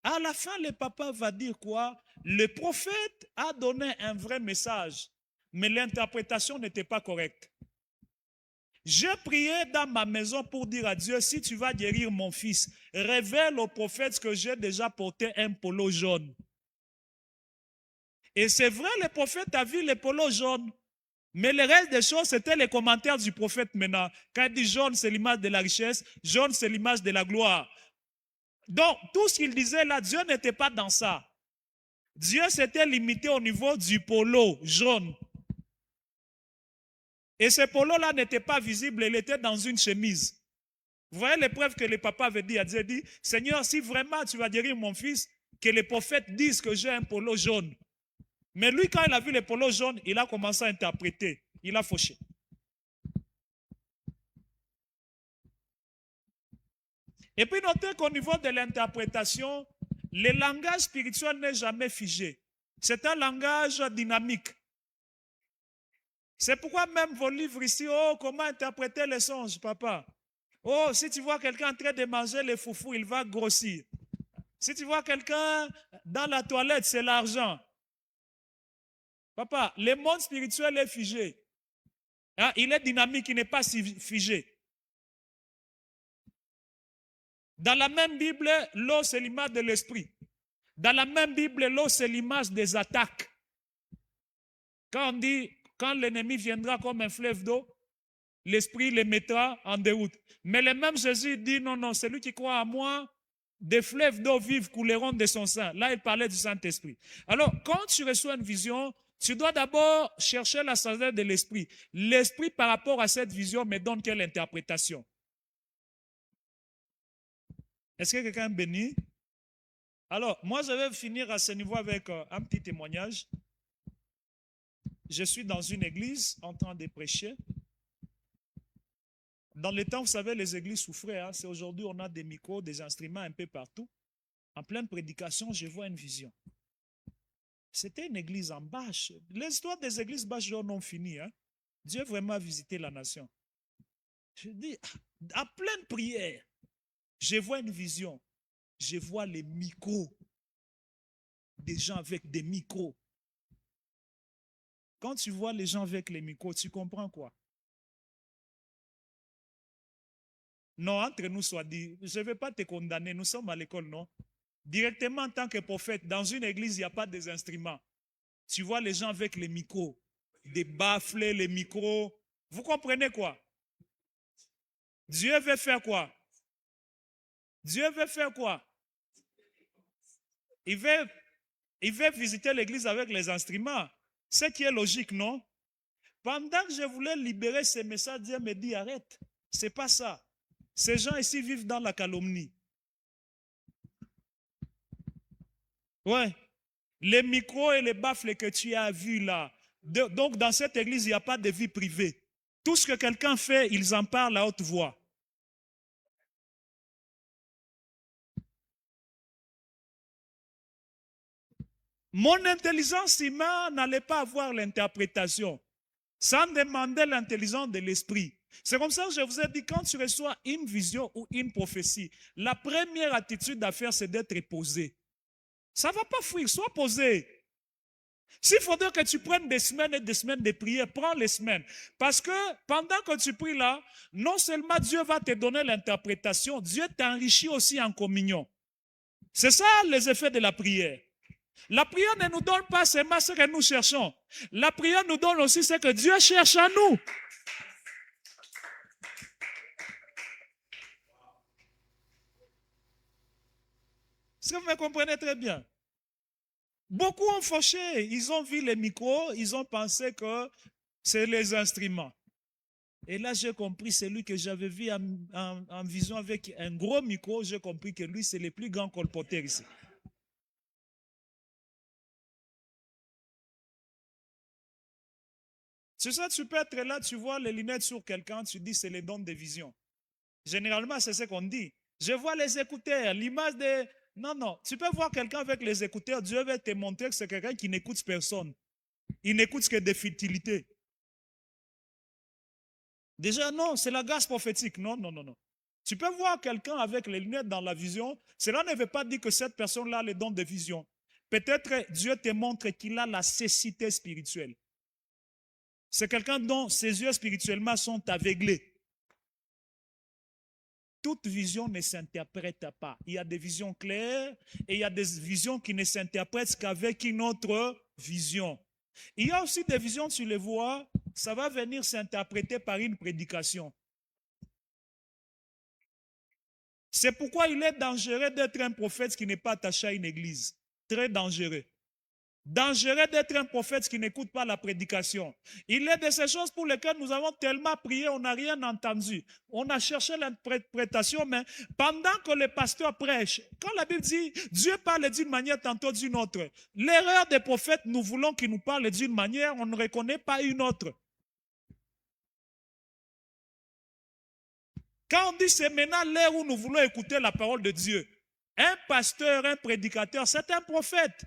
À la fin, le papa va dire quoi? Le prophète a donné un vrai message, mais l'interprétation n'était pas correcte. J'ai prié dans ma maison pour dire à Dieu, si tu vas guérir mon fils, révèle au prophète que j'ai déjà porté un polo jaune. Et c'est vrai, le prophète a vu le polo jaune. Mais le reste des choses, c'était les commentaires du prophète maintenant. Quand il dit jaune, c'est l'image de la richesse, jaune, c'est l'image de la gloire. Donc, tout ce qu'il disait là, Dieu n'était pas dans ça. Dieu s'était limité au niveau du polo jaune. Et ce polo-là n'était pas visible, il était dans une chemise. Vous voyez l'épreuve que le papa avait dit à Dieu, dit, Seigneur, si vraiment tu vas guérir mon fils, que les prophètes disent que j'ai un polo jaune. Mais lui, quand il a vu le polo jaune, il a commencé à interpréter. Il a fauché. Et puis notez qu'au niveau de l'interprétation, le langage spirituel n'est jamais figé. C'est un langage dynamique. C'est pourquoi même vos livres ici, oh, comment interpréter les songes, papa? Oh, si tu vois quelqu'un en train de manger les foufous, il va grossir. Si tu vois quelqu'un dans la toilette, c'est l'argent. Papa, le monde spirituel est figé. Hein? Il est dynamique, il n'est pas figé. Dans la même Bible, l'eau, c'est l'image de l'esprit. Dans la même Bible, l'eau, c'est l'image des attaques. Quand on dit, quand l'ennemi viendra comme un fleuve d'eau, l'esprit le mettra en déroute. Mais le même Jésus dit, non, non, celui qui croit à moi, des fleuves d'eau vive couleront de son sein. Là, il parlait du Saint-Esprit. Alors, quand tu reçois une vision, tu dois d'abord chercher la sagesse de l'esprit. L'esprit, par rapport à cette vision, me donne quelle interprétation? Est-ce que quelqu'un est béni? Alors, moi, je vais finir à ce niveau avec un petit témoignage. Je suis dans une église en train de prêcher. Dans le temps, vous savez, les églises souffraient. Hein? C'est aujourd'hui, on a des micros, des instruments un peu partout. En pleine prédication, je vois une vision. C'était une église en bâche. L'histoire des églises bâches n'ont fini. Hein? Dieu vraiment a visité la nation. Je dis, à pleine prière, je vois une vision. Je vois les micros. Des gens avec des micros. Quand tu vois les gens avec les micros, tu comprends quoi? Non, entre nous soit dit, je ne vais pas te condamner, nous sommes à l'école, non? Directement en tant que prophète, dans une église, il n'y a pas des instruments. Tu vois les gens avec les micros, des baffles, les micros. Vous comprenez quoi? Dieu veut faire quoi? Dieu veut faire quoi? Il veut visiter l'église avec les instruments. Ce qui est logique, non? Pendant que je voulais libérer ces messages, Dieu me dit, arrête. Ce n'est pas ça. Ces gens ici vivent dans la calomnie. Ouais. Les micros et les baffles que tu as vus là. Donc, dans cette église, il n'y a pas de vie privée. Tout ce que quelqu'un fait, ils en parlent à haute voix. Mon intelligence humaine n'allait pas avoir l'interprétation, sans demander l'intelligence de l'esprit. C'est comme ça que je vous ai dit, quand tu reçois une vision ou une prophétie, la première attitude à faire, c'est d'être posé. Ça ne va pas fuir, sois posé. S'il faudrait que tu prennes des semaines et des semaines de prière, prends les semaines. Parce que pendant que tu pries là, non seulement Dieu va te donner l'interprétation, Dieu t'enrichit aussi en communion. C'est ça les effets de la prière. La prière ne nous donne pas seulement ce que nous cherchons. La prière nous donne aussi ce que Dieu cherche à nous. Est-ce que vous me comprenez très bien? Beaucoup ont fauché, ils ont vu les micros, ils ont pensé que c'est les instruments. Et là, j'ai compris, celui que j'avais vu en vision avec un gros micro, j'ai compris que lui, c'est le plus grand colporteur ici. C'est ça, tu peux être là, tu vois les lunettes sur quelqu'un, tu dis c'est les dons de vision. Généralement, c'est ce qu'on dit. Je vois les écouteurs, l'image de... Non, tu peux voir quelqu'un avec les écouteurs, Dieu va te montrer que c'est quelqu'un qui n'écoute personne. Il n'écoute que des futilités. Déjà, non, c'est la grâce prophétique. Non. Tu peux voir quelqu'un avec les lunettes dans la vision. Cela ne veut pas dire que cette personne-là a les dons de vision. Peut-être Dieu te montre qu'il a la cécité spirituelle. C'est quelqu'un dont ses yeux spirituellement sont aveuglés. Toute vision ne s'interprète pas. Il y a des visions claires et il y a des visions qui ne s'interprètent qu'avec une autre vision. Il y a aussi des visions, tu les vois, ça va venir s'interpréter par une prédication. C'est pourquoi il est dangereux d'être un prophète qui n'est pas attaché à une église. Très dangereux. Dangereux d'être un prophète qui n'écoute pas la prédication. Il est de ces choses pour lesquelles nous avons tellement prié, on n'a rien entendu. On a cherché l'interprétation, mais pendant que le pasteur prêche, quand la Bible dit, Dieu parle d'une manière, tantôt d'une autre. L'erreur des prophètes, nous voulons qu'il nous parle d'une manière, on ne reconnaît pas une autre. Quand on dit c'est maintenant l'heure où nous voulons écouter la parole de Dieu, un pasteur, un prédicateur, c'est un prophète.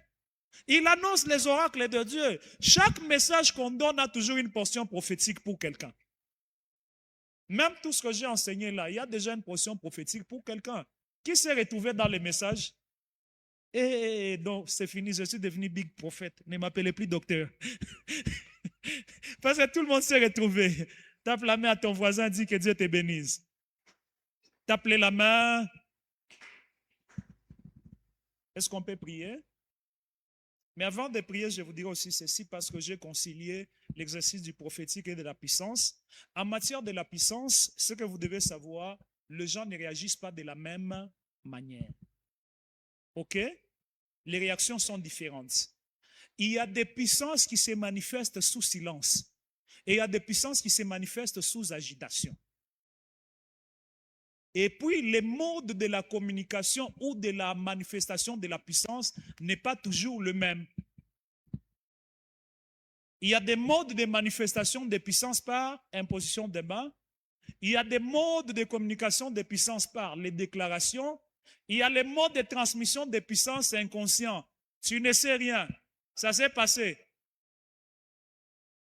Il annonce les oracles de Dieu. Chaque message qu'on donne a toujours une portion prophétique pour quelqu'un. Même tout ce que j'ai enseigné là, il y a déjà une portion prophétique pour quelqu'un. Qui s'est retrouvé dans les messages? Et donc, c'est fini, je suis devenu big prophète. Ne m'appelez plus docteur. Parce que tout le monde s'est retrouvé. Tape la main à ton voisin, dis que Dieu te bénisse. Tape-le la main. Est-ce qu'on peut prier? Mais avant de prier, je vous dirai aussi ceci parce que j'ai concilié l'exercice du prophétique et de la puissance. En matière de la puissance, ce que vous devez savoir, les gens ne réagissent pas de la même manière. OK? Les réactions sont différentes. Il y a des puissances qui se manifestent sous silence et il y a des puissances qui se manifestent sous agitation. Et puis, les modes de la communication ou de la manifestation de la puissance n'est pas toujours le même. Il y a des modes de manifestation de puissance par imposition des mains. Il y a des modes de communication de puissance par les déclarations. Il y a les modes de transmission de puissance inconscient. Tu ne sais rien. Ça s'est passé.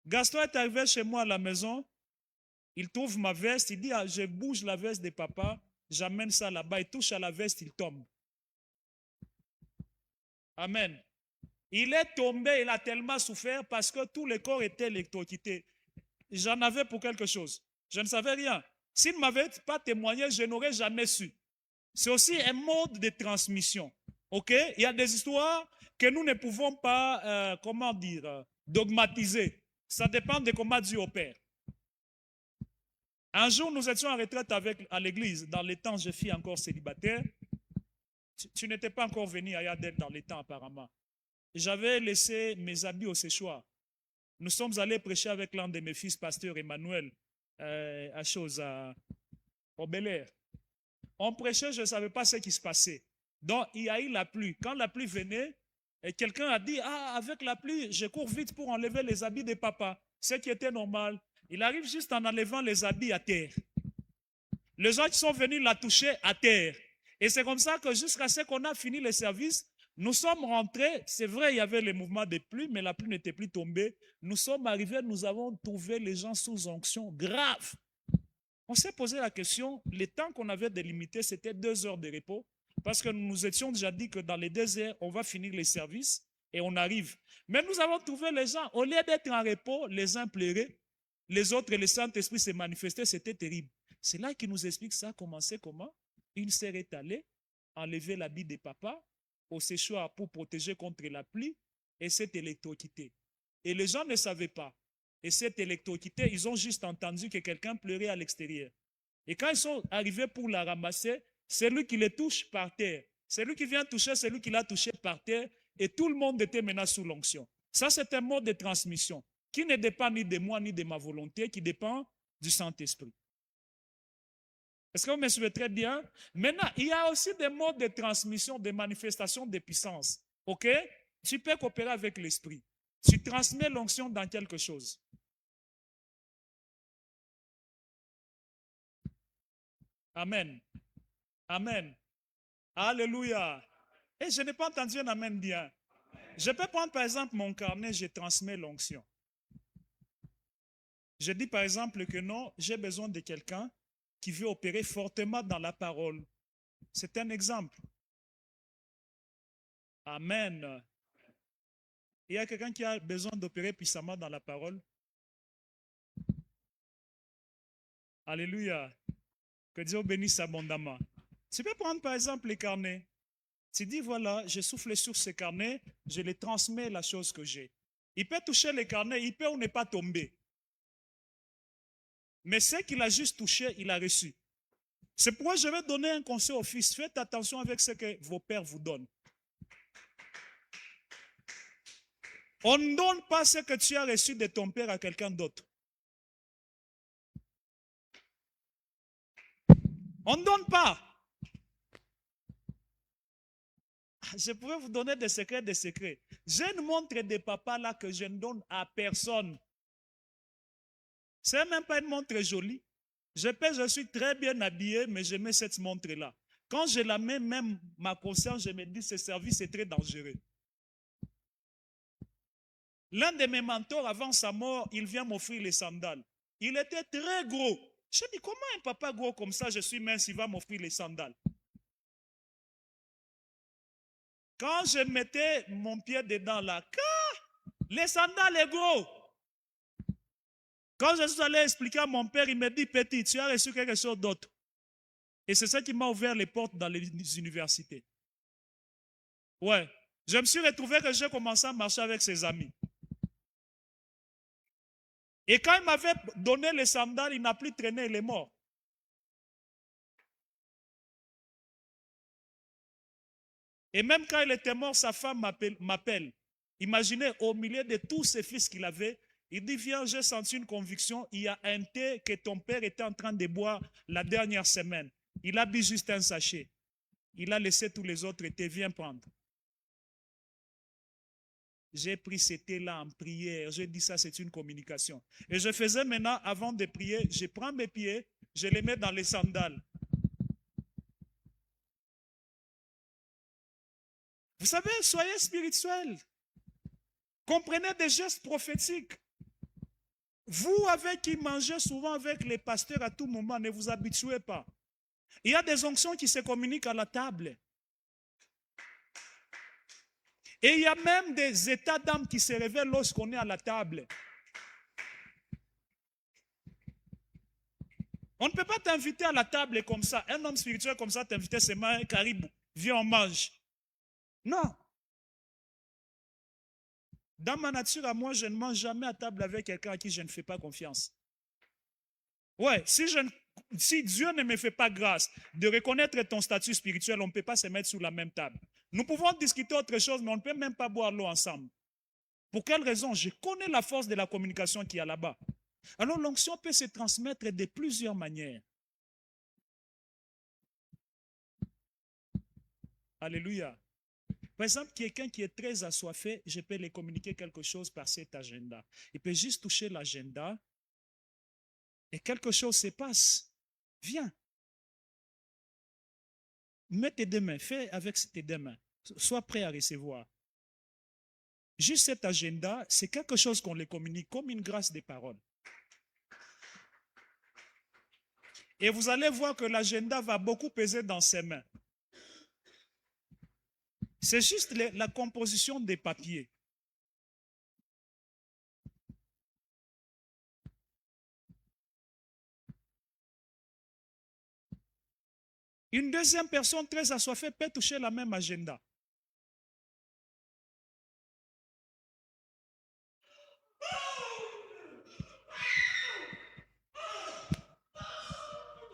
Gaston est arrivé chez moi à la maison. Il trouve ma veste, il dit, ah, je bouge la veste de papa, j'amène ça là-bas, il touche à la veste, il tombe. Amen. Il est tombé, il a tellement souffert parce que tout le corps était électrocuté. J'en avais pour quelque chose. Je ne savais rien. S'il ne m'avait pas témoigné, je n'aurais jamais su. C'est aussi un mode de transmission. OK? Il y a des histoires que nous ne pouvons pas, dogmatiser. Ça dépend de comment Dieu opère. Un jour, nous étions en retraite à l'église. Dans les temps, je fus encore célibataire. Tu n'étais pas encore venu à Yadel dans les temps, apparemment. J'avais laissé mes habits au séchoir. Nous sommes allés prêcher avec l'un de mes fils, pasteur Emmanuel, au Bel Air. On prêchait, je ne savais pas ce qui se passait. Donc, il y a eu la pluie. Quand la pluie venait, quelqu'un a dit, ah, avec la pluie, je cours vite pour enlever les habits de papa. Ce qui était normal. Il arrive juste en enlevant les habits à terre. Les gens qui sont venus la toucher à terre. Et c'est comme ça que jusqu'à ce qu'on a fini le service, Nous sommes rentrés, c'est vrai, il y avait les mouvements de pluie, mais la pluie n'était plus tombée. Nous sommes arrivés, nous avons trouvé les gens sous onction grave. On s'est posé la question, le temps qu'on avait délimité, c'était 2 heures de repos, parce que nous nous étions déjà dit que dans les 2 heures, on va finir les services et on arrive. Mais nous avons trouvé les gens, au lieu d'être en repos, les uns pleuraient, les autres, le Saint-Esprit s'est manifesté, c'était terrible. C'est là qu'il nous explique ça a commencé comment. Une sœur est allée enlever l'habit de papa au séchoir pour protéger contre la pluie et s'est électrocutée. Et les gens ne savaient pas. Et cette électrocutée, ils ont juste entendu que quelqu'un pleurait à l'extérieur. Et quand ils sont arrivés pour la ramasser, c'est lui qui les touche par terre. C'est lui qui vient toucher, c'est lui qui l'a touché par terre. Et tout le monde était maintenant sous l'onction. Ça, c'est un mode de transmission qui ne dépend ni de moi ni de ma volonté, qui dépend du Saint-Esprit. Est-ce que vous me suivez très bien? Maintenant, il y a aussi des modes de transmission, des manifestations de puissance. OK? Tu peux coopérer avec l'Esprit. Tu transmets l'onction dans quelque chose. Amen. Amen. Alléluia. Et je n'ai pas entendu un amen bien. Je peux prendre par exemple mon carnet, je transmets l'onction. Je dis par exemple que non, j'ai besoin de quelqu'un qui veut opérer fortement dans la parole. C'est un exemple. Amen. Il y a quelqu'un qui a besoin d'opérer puissamment dans la parole. Alléluia. Que Dieu bénisse abondamment. Tu peux prendre par exemple les carnets. Tu dis voilà, je souffle sur ces carnets, je les transmets la chose que j'ai. Il peut toucher les carnets, il peut ou ne pas tomber. Mais ce qu'il a juste touché, il a reçu. C'est pourquoi je vais donner un conseil aux fils. Faites attention avec ce que vos pères vous donnent. On ne donne pas ce que tu as reçu de ton père à quelqu'un d'autre. On ne donne pas. Je pourrais vous donner des secrets, des secrets. J'ai une montre de papa là que je ne donne à personne. Ce n'est même pas une montre jolie. Je suis très bien habillé, mais je mets cette montre-là. Quand je la mets, même ma conscience, je me dis, ce service est très dangereux. L'un de mes mentors, avant sa mort, il vient m'offrir les sandales. Il était très gros. Je dis, comment un papa gros comme ça, je suis mince, il va m'offrir les sandales? Quand je mettais mon pied dedans là, les sandales est gros. Quand je suis allé expliquer à mon père, il me dit, petit, tu as reçu quelque chose d'autre. Et c'est ça qui m'a ouvert les portes dans les universités. Ouais. Je me suis retrouvé que j'ai commencé à marcher avec ses amis. Et quand il m'avait donné les sandales, il n'a plus traîné, il est mort. Et même quand il était mort, sa femme m'appelle. Imaginez, au milieu de tous ses fils qu'il avait, il dit, viens, j'ai senti une conviction, il y a un thé que ton père était en train de boire la dernière semaine. Il a bu juste un sachet. Il a laissé tous les autres thés, viens prendre. J'ai pris ce thé-là en prière. J'ai dit ça, c'est une communication. Et je faisais maintenant, avant de prier, je prends mes pieds, je les mets dans les sandales. Vous savez, soyez spirituels. Comprenez des gestes prophétiques. Vous avec qui mangez souvent avec les pasteurs à tout moment, ne vous habituez pas. Il y a des onctions qui se communiquent à la table. Et il y a même des états d'âme qui se révèlent lorsqu'on est à la table. On ne peut pas t'inviter à la table comme ça. Un homme spirituel comme ça t'inviter, c'est un caribou. Viens, on mange. Non. Dans ma nature, à moi, je ne mange jamais à table avec quelqu'un à qui je ne fais pas confiance. Ouais, si Dieu ne me fait pas grâce de reconnaître ton statut spirituel, on ne peut pas se mettre sous la même table. Nous pouvons discuter autre chose, mais on ne peut même pas boire l'eau ensemble. Pour quelle raison? Je connais la force de la communication qu'il y a là-bas. Alors l'onction peut se transmettre de plusieurs manières. Alléluia. Par exemple, quelqu'un qui est très assoiffé, je peux lui communiquer quelque chose par cet agenda. Il peut juste toucher l'agenda et quelque chose se passe. Viens. Mets tes deux mains, fais avec tes deux mains. Sois prêt à recevoir. Juste cet agenda, c'est quelque chose qu'on les communique comme une grâce des paroles. Et vous allez voir que l'agenda va beaucoup peser dans ses mains. C'est juste la composition des papiers. Une deuxième personne très assoiffée peut toucher la même agenda.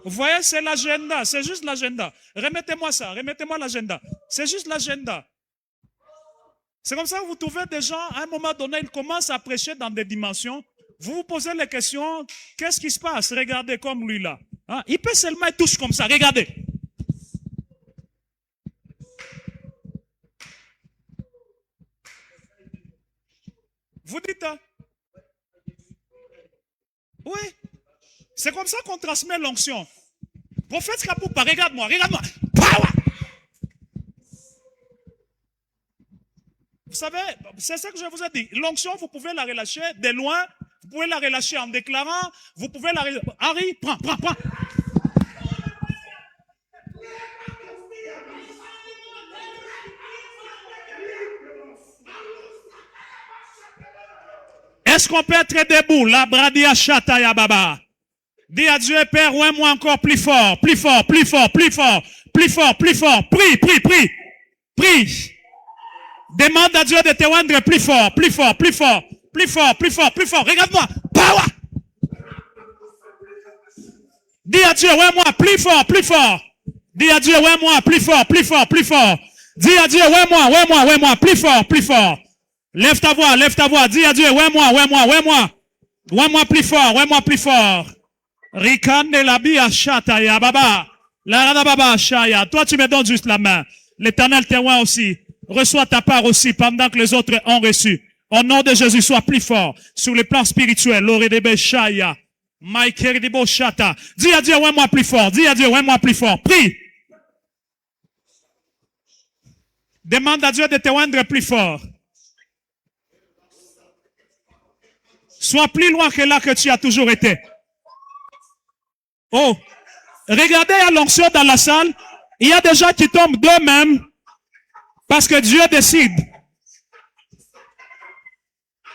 Vous voyez, c'est l'agenda, c'est juste l'agenda. Remettez-moi ça, remettez-moi l'agenda. C'est juste l'agenda. C'est comme ça que vous trouvez des gens, à un moment donné, ils commencent à prêcher dans des dimensions. Vous vous posez les questions, qu'est-ce qui se passe? Regardez comme lui là. Hein? Il peut seulement être touche comme ça, regardez. Vous dites, hein? Oui. C'est comme ça qu'on transmet l'onction. Prophète Kapoupa, regarde-moi, regarde-moi. Power! Vous savez, c'est ça que je vous ai dit. L'onction, vous pouvez la relâcher de loin. Vous pouvez la relâcher en déclarant. Vous pouvez la relâcher. Harry, prends. Est-ce qu'on peut être debout? La bradia chataya baba. Dis à Dieu, Père, ouais-moi encore plus fort, plus fort, plus fort, plus fort, plus fort, plus fort. Prie. Demande à Dieu de te rendre plus fort, plus fort, plus fort, plus fort, plus fort, plus fort. Regarde-moi. Power! Dis à Dieu, ouais-moi plus fort, plus fort. Dis à Dieu, ouais-moi plus fort, plus fort, plus fort. Dis à Dieu, ouais-moi, plus fort, plus fort. Lève ta voix. Dis à Dieu, ouais-moi plus fort, ouais-moi plus fort. Rikande la bia chataya baba. La rada baba shaya. Toi, tu me donnes juste la main. L'Éternel témoin aussi. Reçois ta part aussi pendant que les autres ont reçu. Au nom de Jésus, sois plus fort sur le plan spirituel. L'oredebe shaya. Maïkeridebo shata. Dis à Dieu, ouais-moi plus fort. Dis à Dieu, ouais-moi plus fort. Prie. Demande à Dieu de te rendre plus fort. Sois plus loin que là que tu as toujours été. Oh, regardez à l'onction dans la salle. Il y a des gens qui tombent d'eux-mêmes parce que Dieu décide.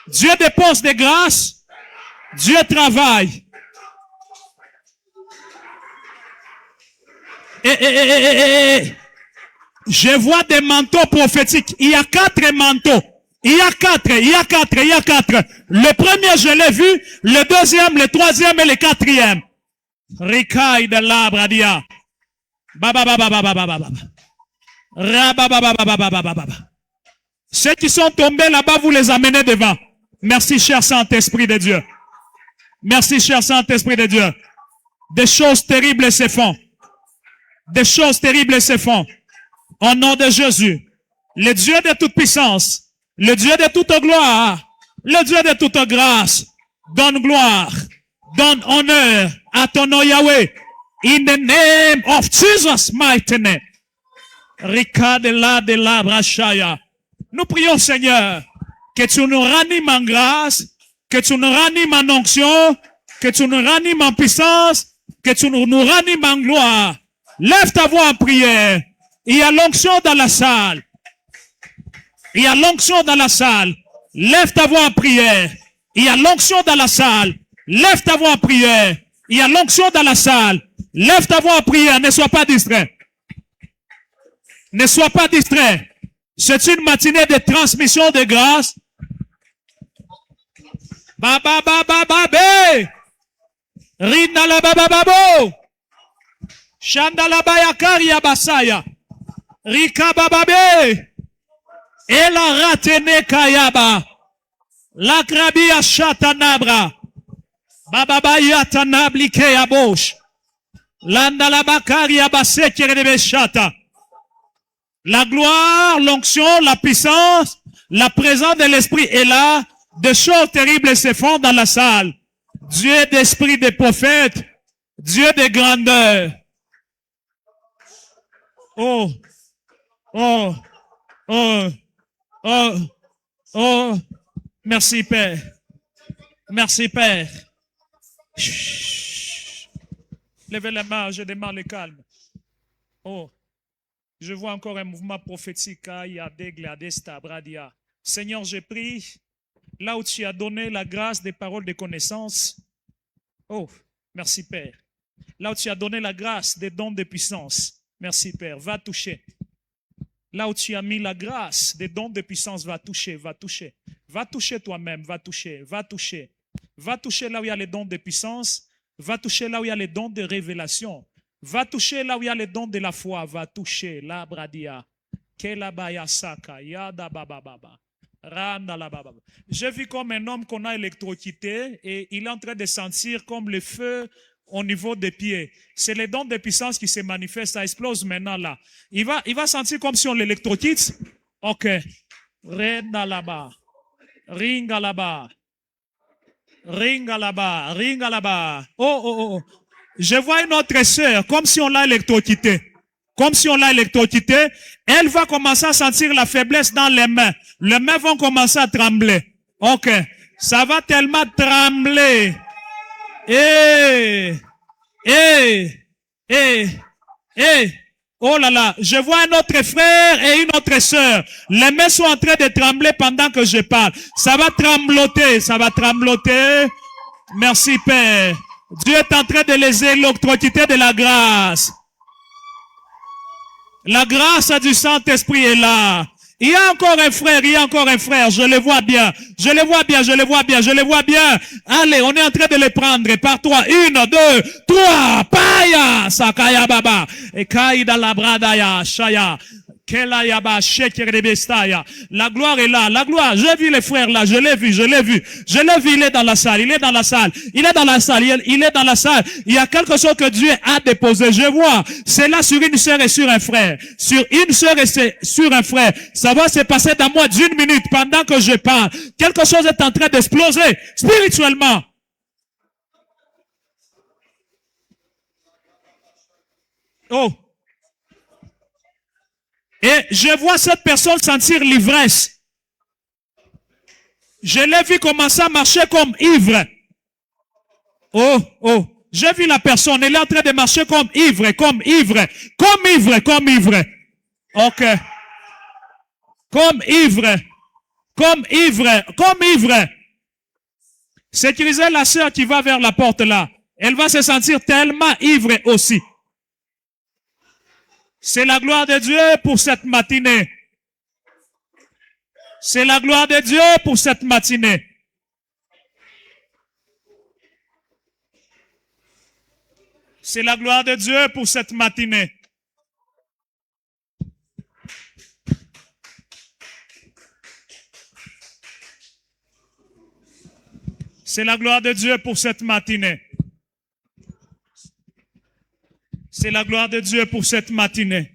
Dieu dépose des grâces. Dieu travaille. Je vois des manteaux prophétiques. Il y a 4 manteaux. Il y a quatre. Le premier, je l'ai vu. Le deuxième, le troisième et le quatrième. Rikaï de l'abradia. Ceux qui sont tombés là-bas, vous les amenez devant. Merci, cher Saint-Esprit de Dieu. Merci, cher Saint-Esprit de Dieu. Des choses terribles se font. Des choses terribles se font. Au nom de Jésus. Le Dieu de toute puissance. Le Dieu de toute gloire. Le Dieu de toute grâce. Donne gloire. Donne honneur à ton nom Yahweh. In the name of Jesus mighty name. Rika de la brachaya. Nous prions Seigneur que tu nous ranimes en grâce, que tu nous ranimes en onction, que tu nous ranimes en puissance, que tu nous ranimes en gloire. Lève ta voix en prière. Il y a l'onction dans la salle. Il y a l'onction dans la salle. Lève ta voix en prière. Il y a l'onction dans la salle. Lève ta voix en prière. Il y a l'onction dans la salle. Lève ta voix en prière. Ne sois pas distrait. Ne sois pas distrait. C'est une matinée de transmission de grâce. Baba baba babe. Rinda la baba babo. Shanda la bayakari ya basaya. Rika bababe. Ela ratene kayaba. La krabia shatanabra. Bababa yatanabli keyabosh. Landa la bakari ya baseke redebe shata. La gloire, l'onction, la puissance, la présence de l'esprit est là. Des choses terribles se font dans la salle. Dieu d'esprit des prophètes. Dieu de grandeur. Oh. Oh, oh, oh. Merci, Père. Merci, Père. Chut. Levez les mains, je demande le calme. Oh, je vois encore un mouvement prophétique. Seigneur, je prie, là où tu as donné la grâce des paroles de connaissance. Oh, merci, Père. Là où tu as donné la grâce des dons de puissance. Merci, Père. Va toucher. Là où tu as mis la grâce des dons de puissance, va toucher, va toucher. Va toucher toi-même, va toucher, va toucher. Va toucher là où il y a les dons de puissance. Va toucher là où il y a les dons de révélation. Va toucher là où il y a les dons de la foi. Va toucher. La bradia. Kelabaya saka. Yada baba baba. Randa la baba. J'ai vu comme un homme qu'on a électrocuté et il est en train de sentir comme le feu au niveau des pieds. C'est les dons de puissance qui se manifestent. Ça explose maintenant là. Il va sentir comme si on l'électrocute. Ok. Renda là-bas. Ringa là-bas. Ringa là-bas. Ringa là-bas. Oh, oh, oh. Je vois une autre sœur, comme si on l'a électrocutée. Comme si on l'a électrocutée. Elle va commencer à sentir la faiblesse dans les mains. Les mains vont commencer à trembler. Ok. Ça va tellement trembler. Oh là là, je vois un autre frère et une autre sœur. Les mains sont en train de trembler pendant que je parle. Ça va trembloter, ça va trembloter. Merci Père. Dieu est en train de les électrocuter de la grâce. La grâce du Saint-Esprit est là. Il y a encore un frère, il y a encore un frère, je le vois bien, je le vois bien, je le vois bien, je le vois bien. Allez, on est en train de le prendre par toi. 1, 2, 3, paya, sakaya baba, et kaida la bradaya, shaya. La gloire est là, la gloire. J'ai vu les frères là, je l'ai vu, je l'ai vu. Je l'ai vu, il est dans la salle, il est dans la salle, il est dans la salle, il est dans la salle. Il y a quelque chose que Dieu a déposé. Je vois, c'est là sur une sœur et sur un frère. Sur une sœur et sur un frère. Ça va se passer dans moins d'1 minute pendant que je parle. Quelque chose est en train d'exploser spirituellement. Oh. Et je vois cette personne sentir l'ivresse. Je l'ai vu commencer à marcher comme ivre. Oh, oh. J'ai vu la personne, elle est en train de marcher comme ivre, comme ivre, comme ivre, comme ivre. Ok. Comme ivre, comme ivre, comme ivre. Sécurisez la sœur qui va vers la porte là. Elle va se sentir tellement ivre aussi. C'est la gloire de Dieu pour cette matinée. C'est la gloire de Dieu pour cette matinée. C'est la gloire de Dieu pour cette matinée. C'est la gloire de Dieu pour cette matinée. C'est la gloire de Dieu pour cette matinée.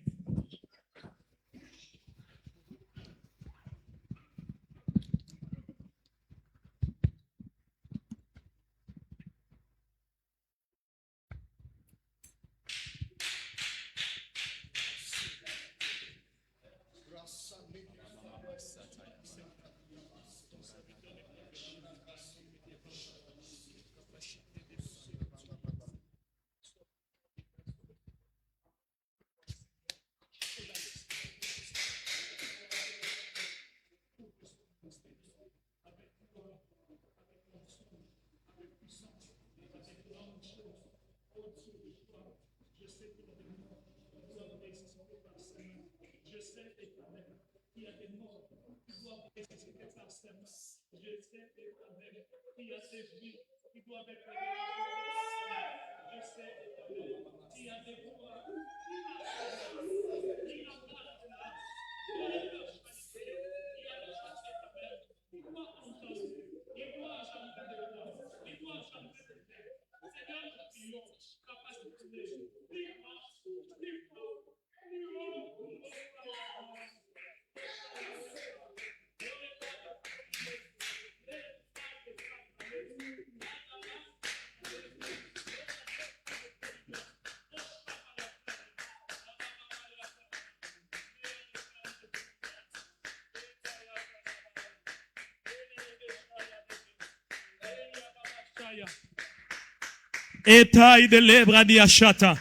Etaï de l'Ebradiachata.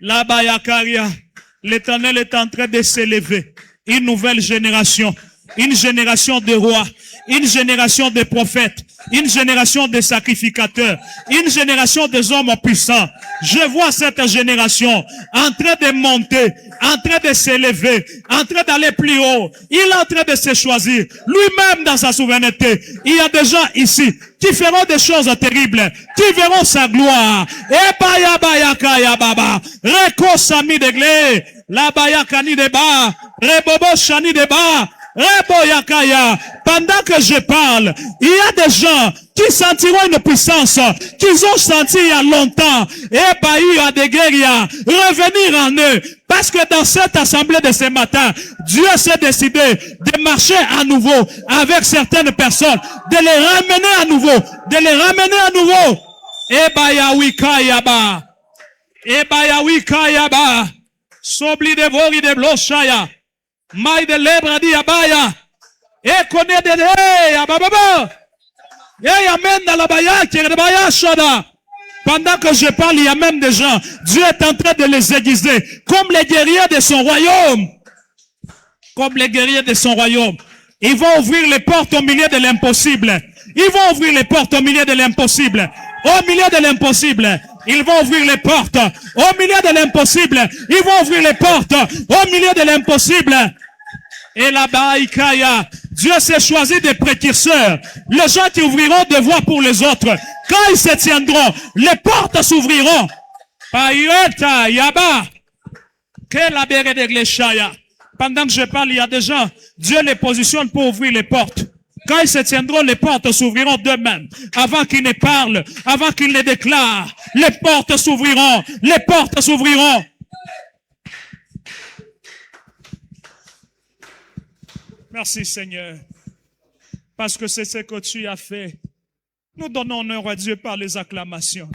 La Bayakaria. L'Éternel est en train de s'élever. Une nouvelle génération. Une génération de rois. Une génération de prophètes. Une génération de sacrificateurs. Une génération des hommes puissants. Je vois cette génération en train de monter, en train de s'élever, en train d'aller plus haut. Il est en train de se choisir. Lui-même dans sa souveraineté. Il y a des gens ici qui feront des choses terribles, qui verront sa gloire. Et baya baya kaya baba. Reko sami de glé. La baya kani de ba. Rebobo shani de ba. Reboyakaya. Pendant que je parle, il y a des gens qui sentiront une puissance qu'ils ont senti il y a longtemps. Et Baïa de Guéria, revenir en eux. Parce que dans cette assemblée de ce matin, Dieu s'est décidé de marcher à nouveau avec certaines personnes, de les ramener à nouveau, de les ramener à nouveau. Et Baïa Wikayaba. Et Baïa Wikayaba. Sobli de Vori de Blochaya. Maï de l'Ebradi Abaya. Et connaît de Ababa. Et amen dans la Baya qui est de Baya Shada. Pendant que je parle, il y a même des gens. Dieu est en train de les aiguiser comme les guerriers de son royaume. Comme les guerriers de son royaume. Ils vont ouvrir les portes au milieu de l'impossible. Ils vont ouvrir les portes au milieu de l'impossible. Au milieu de l'impossible. Ils vont ouvrir les portes au milieu de l'impossible. Ils vont ouvrir les portes au milieu de l'impossible. Et là-bas, Ikaya, Dieu s'est choisi des précurseurs. Les gens qui ouvriront des voies pour les autres. Quand ils se tiendront, les portes s'ouvriront. Païeta, Yaba. Que la béré de Gleshaya. Pendant que je parle, il y a des gens. Dieu les positionne pour ouvrir les portes. Quand ils se tiendront, les portes s'ouvriront d'eux-mêmes. Avant qu'ils ne parlent, avant qu'ils ne déclarent, les portes s'ouvriront. Les portes s'ouvriront. Merci Seigneur. Parce que c'est ce que tu as fait. Nous donnons honneur à Dieu par les acclamations.